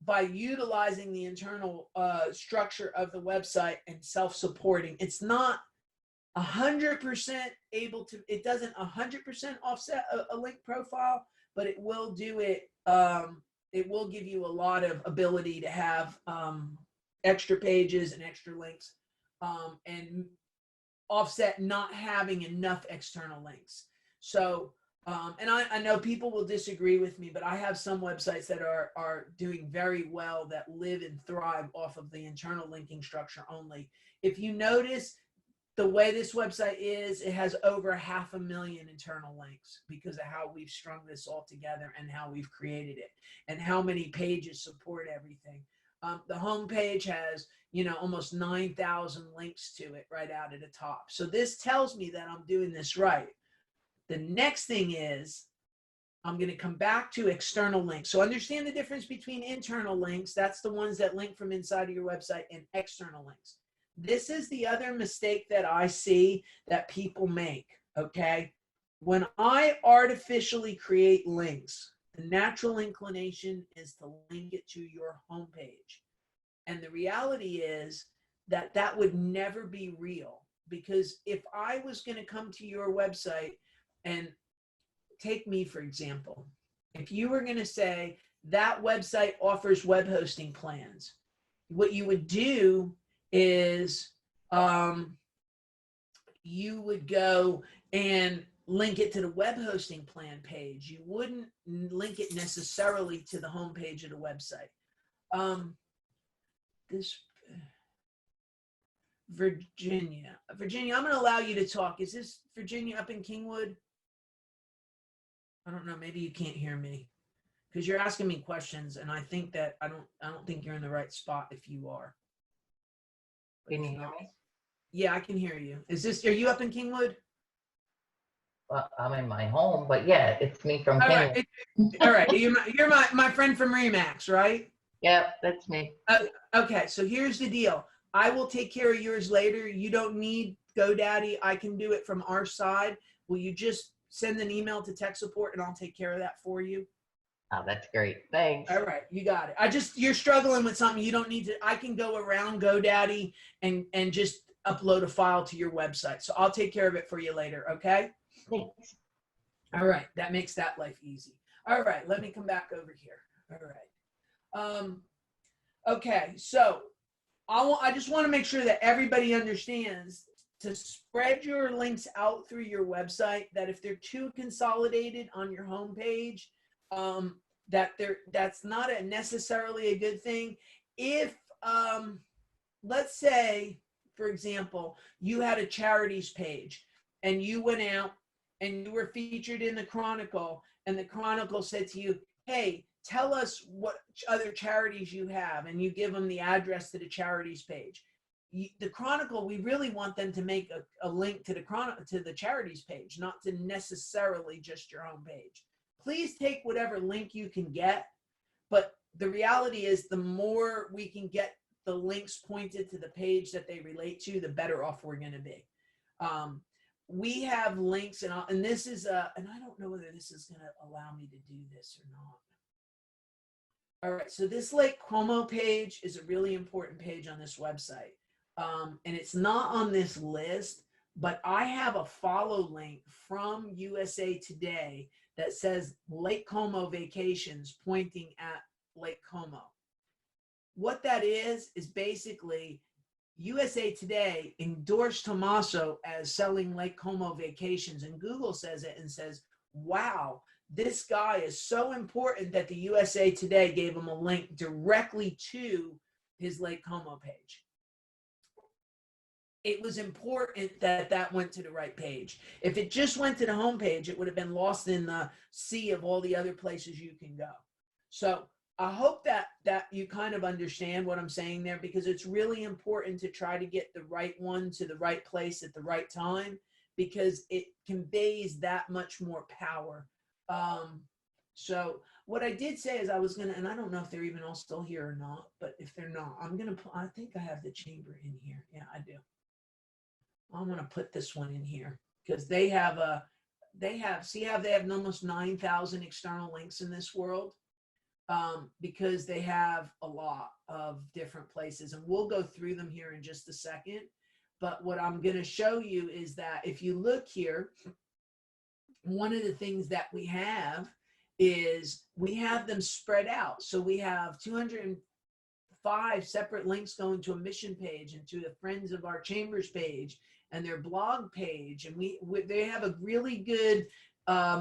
by utilizing the internal structure of the website and self-supporting. It's not 100% able to, it doesn't 100% offset a link profile, but it will do it. It will give you a lot of ability to have extra pages and extra links, and offset not having enough external links. So, and I know people will disagree with me, but I have some websites that are doing very well, that live and thrive off of the internal linking structure only. If you notice, the way this website is, it has over 500,000 internal links because of how we've strung this all together and how we've created it and how many pages support everything. The home page has, you know, almost 9,000 links to it right out at the top. So this tells me that I'm doing this right. The next thing is I'm going to come back to external links. So understand the difference between internal links. That's the ones that link from inside of your website, and external links. This is the other mistake that I see that people make, okay? When I artificially create links, the natural inclination is to link it to your homepage. And the reality is that that would never be real, because if I was going to come to your website and take me, for example, if you were going to say that website offers web hosting plans, what you would do is you would go and link it to the web hosting plan page. You wouldn't link it necessarily to the homepage of the website. Virginia, I'm going to allow you to talk. Is this Virginia up in Kingwood? I don't know. Maybe you can't hear me because you're asking me questions, and I think that I don't think you're in the right spot if you are. Can you hear me? Yeah, I can hear you. Are you up in Kingwood? Well, I'm in my home, but yeah, it's me from All Kingwood. right. All right. You're my friend from Remax, right? Yep, that's me. Okay. So here's the deal. I will take care of yours later. You don't need GoDaddy. I can do it from our side. Will you just send an email to tech support and I'll take care of that for you? Oh, that's great. Thanks. All right, you got it. You're struggling with something. You don't need to. I can go around GoDaddy and just upload a file to your website. So I'll take care of it for you later. Okay. Thanks. All right, that makes that life easy. All right, let me come back over here. All right. Okay, so I just want to make sure that everybody understands to spread your links out through your website, that if they're too consolidated on your homepage, that's not necessarily a good thing. If, let's say, for example, you had a charities page and you went out and you were featured in the Chronicle, and the Chronicle said to you, hey, tell us what other charities you have, and you give them the address to the charities page. The Chronicle, we really want them to make a link to the charities page, not to necessarily just your home page. Please take whatever link you can get, but the reality is the more we can get the links pointed to the page that they relate to, the better off we're going to be. We have links, and this is and I don't know whether this is going to allow me to do this or not. All right, so this Lake Como page is a really important page on this website. And it's not on this list, but I have a follow link from USA Today that says Lake Como vacations pointing at Lake Como. What that is basically USA Today endorsed Tommaso as selling Lake Como vacations, and Google says it and says, wow, this guy is so important that the USA Today gave him a link directly to his Lake Como page. It was important that that went to the right page. If it just went to the home page, it would have been lost in the sea of all the other places you can go. So I hope that you kind of understand what I'm saying there, because it's really important to try to get the right one to the right place at the right time, because it conveys that much more power. So what I did say is I was going to, and I don't know if they're even all still here or not, but if they're not, I think I have the chamber in here. Yeah, I do. I'm going to put this one in here because they have see how they have almost 9,000 external links in this world, because they have a lot of different places, and we'll go through them here in just a second. But what I'm going to show you is that if you look here, one of the things that we have is we have them spread out. So we have 205 separate links going to a mission page and to the Friends of Our Chambers page and their blog page. And they have a really good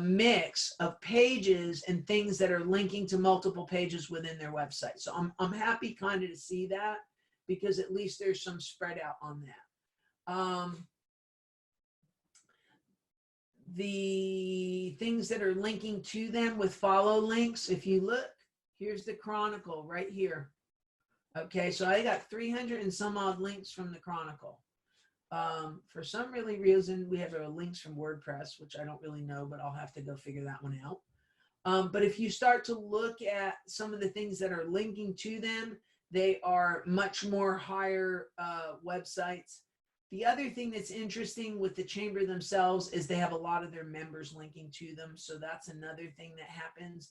mix of pages and things that are linking to multiple pages within their website. So I'm happy kind of to see that, because at least there's some spread out on that. The things that are linking to them with follow links, if you look, here's the Chronicle right here. Okay, so I got 300 and some odd links from the Chronicle. For some really reason, we have links from WordPress, which I don't really know, but I'll have to go figure that one out. But if you start to look at some of the things that are linking to them, they are much more higher websites. The other thing that's interesting with the chamber themselves is they have a lot of their members linking to them. So that's another thing that happens,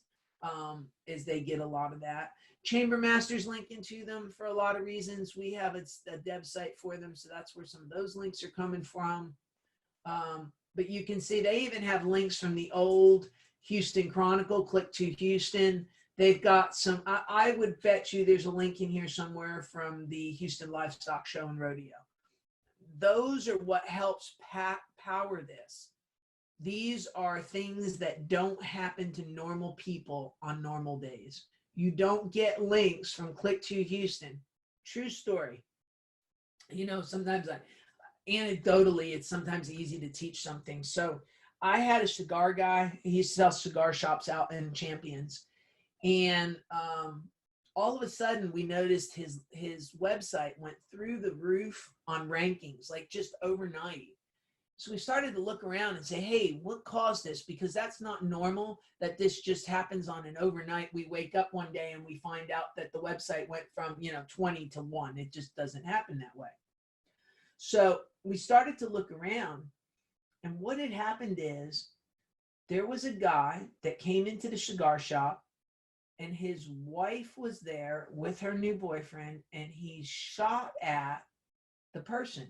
is they get a lot of that. Chamber Masters linking to them for a lot of reasons. We have a dev site for them, so that's where some of those links are coming from. But you can see they even have links from the old Houston Chronicle, Click to Houston. They've got some, I would bet you there's a link in here somewhere from the Houston Livestock Show and Rodeo. Those are what helps power this. These are things that don't happen to normal people on normal days. You don't get links from Click to Houston. True story. You know, sometimes anecdotally, it's sometimes easy to teach something. So I had a cigar guy. He sells cigar shops out in Champions. And all of a sudden, we noticed his website went through the roof on rankings, like just overnight. So we started to look around and say, hey, what caused this? Because that's not normal that this just happens on an overnight. We wake up one day and we find out that the website went from, 20 to 1. It just doesn't happen that way. So we started to look around, and what had happened is there was a guy that came into the cigar shop, and his wife was there with her new boyfriend, and he shot at the person.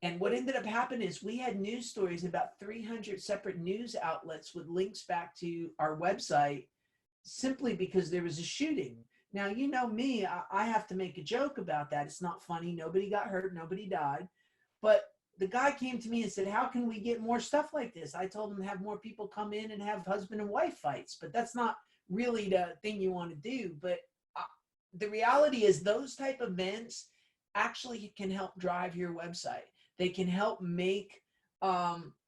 And what ended up happening is we had news stories, about 300 separate news outlets with links back to our website, simply because there was a shooting. Now, you know me, I have to make a joke about that. It's not funny. Nobody got hurt. Nobody died. But the guy came to me and said, how can we get more stuff like this? I told him to have more people come in and have husband and wife fights. But that's not really the thing you want to do. But the reality is those type of events actually can help drive your website. They can help make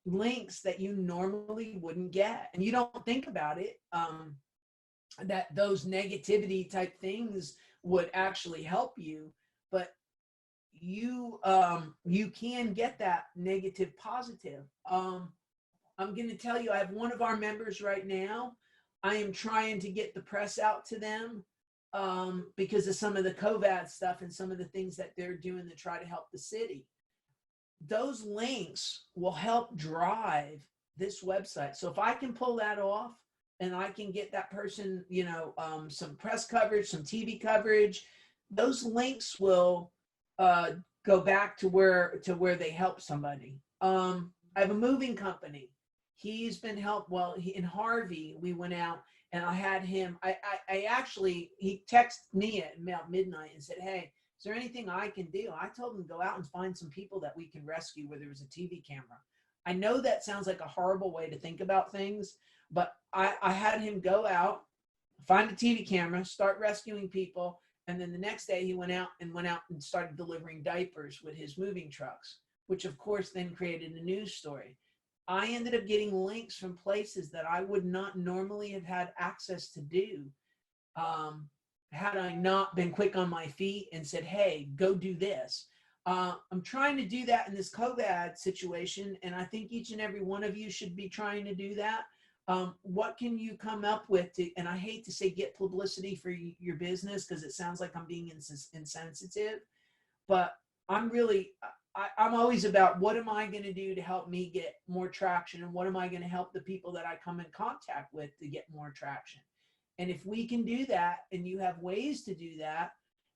links that you normally wouldn't get. And you don't think about it, that those negativity type things would actually help you. But you can get that negative positive. I'm going to tell you, I have one of our members right now. I am trying to get the press out to them because of some of the COVID stuff and some of the things that they're doing to try to help the city. Those links will help drive this website. So if I can pull that off and I can get that person, some press coverage, some TV coverage, those links will go back to where they help somebody. I have a moving company. He's been helped. Well, in Harvey, we went out and I had him. He texted me at about midnight and said, hey, is there anything I can do? I told him go out and find some people that we can rescue where there was a TV camera. I know that sounds like a horrible way to think about things, but I had him go out, find a TV camera, start rescuing people. And then the next day he went out and started delivering diapers with his moving trucks, which of course then created a news story. I ended up getting links from places that I would not normally have had access to do. Had I not been quick on my feet and said, hey, go do this. I'm trying to do that in this COVID situation. And I think each and every one of you should be trying to do that. What can you come up with and I hate to say get publicity for your business because it sounds like I'm being insensitive, but I'm always about what am I going to do to help me get more traction, and what am I going to help the people that I come in contact with to get more traction. And if we can do that, and you have ways to do that,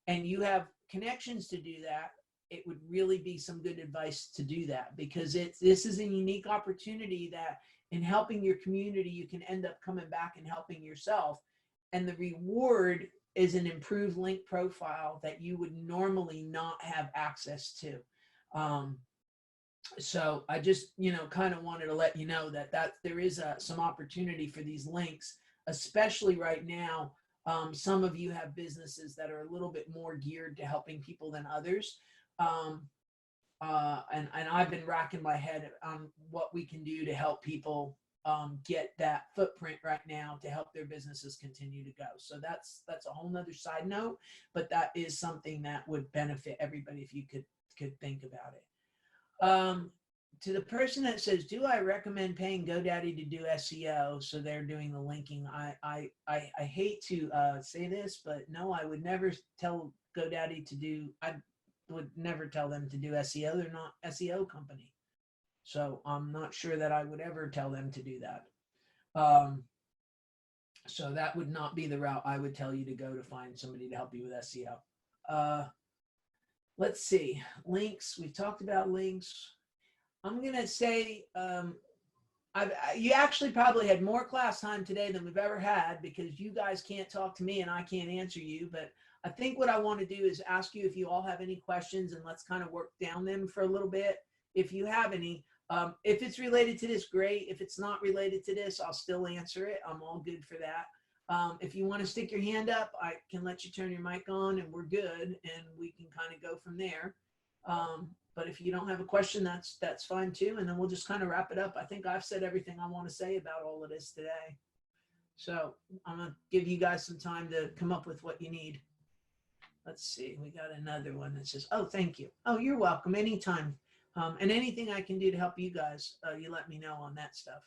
and you have connections to do that, it would really be some good advice to do that, because this is a unique opportunity that in helping your community, you can end up coming back and helping yourself. And the reward is an improved link profile that you would normally not have access to. So I just, kind of wanted to let you know that there is some opportunity for these links, especially right now. Some of you have businesses that are a little bit more geared to helping people than others. And I've been racking my head on what we can do to help people get that footprint right now to help their businesses continue to go. So that's a whole nother side note, but that is something that would benefit everybody if you could think about it. To the person that says, do I recommend paying GoDaddy to do SEO? So they're doing the linking. I hate to say this, but no, I would never tell GoDaddy to do, I would never tell them to do SEO. They're not SEO company. So I'm not sure that I would ever tell them to do that. So that would not be the route I would tell you to go to find somebody to help you with SEO. Let's see, links. We've talked about links. I'm going to say you actually probably had more class time today than we've ever had because you guys can't talk to me and I can't answer you. But I think what I want to do is ask you if you all have any questions and let's kind of work down them for a little bit. If you have any, if it's related to this, great. If it's not related to this, I'll still answer it. I'm all good for that. If you want to stick your hand up, I can let you turn your mic on and we're good and we can kind of go from there. But if you don't have a question, that's fine too. And then we'll just kind of wrap it up. I think I've said everything I want to say about all of this today. So I'm going to give you guys some time to come up with what you need. Let's see. We got another one that says, oh, thank you. Oh, you're welcome. Anytime. And anything I can do to help you guys, you let me know on that stuff.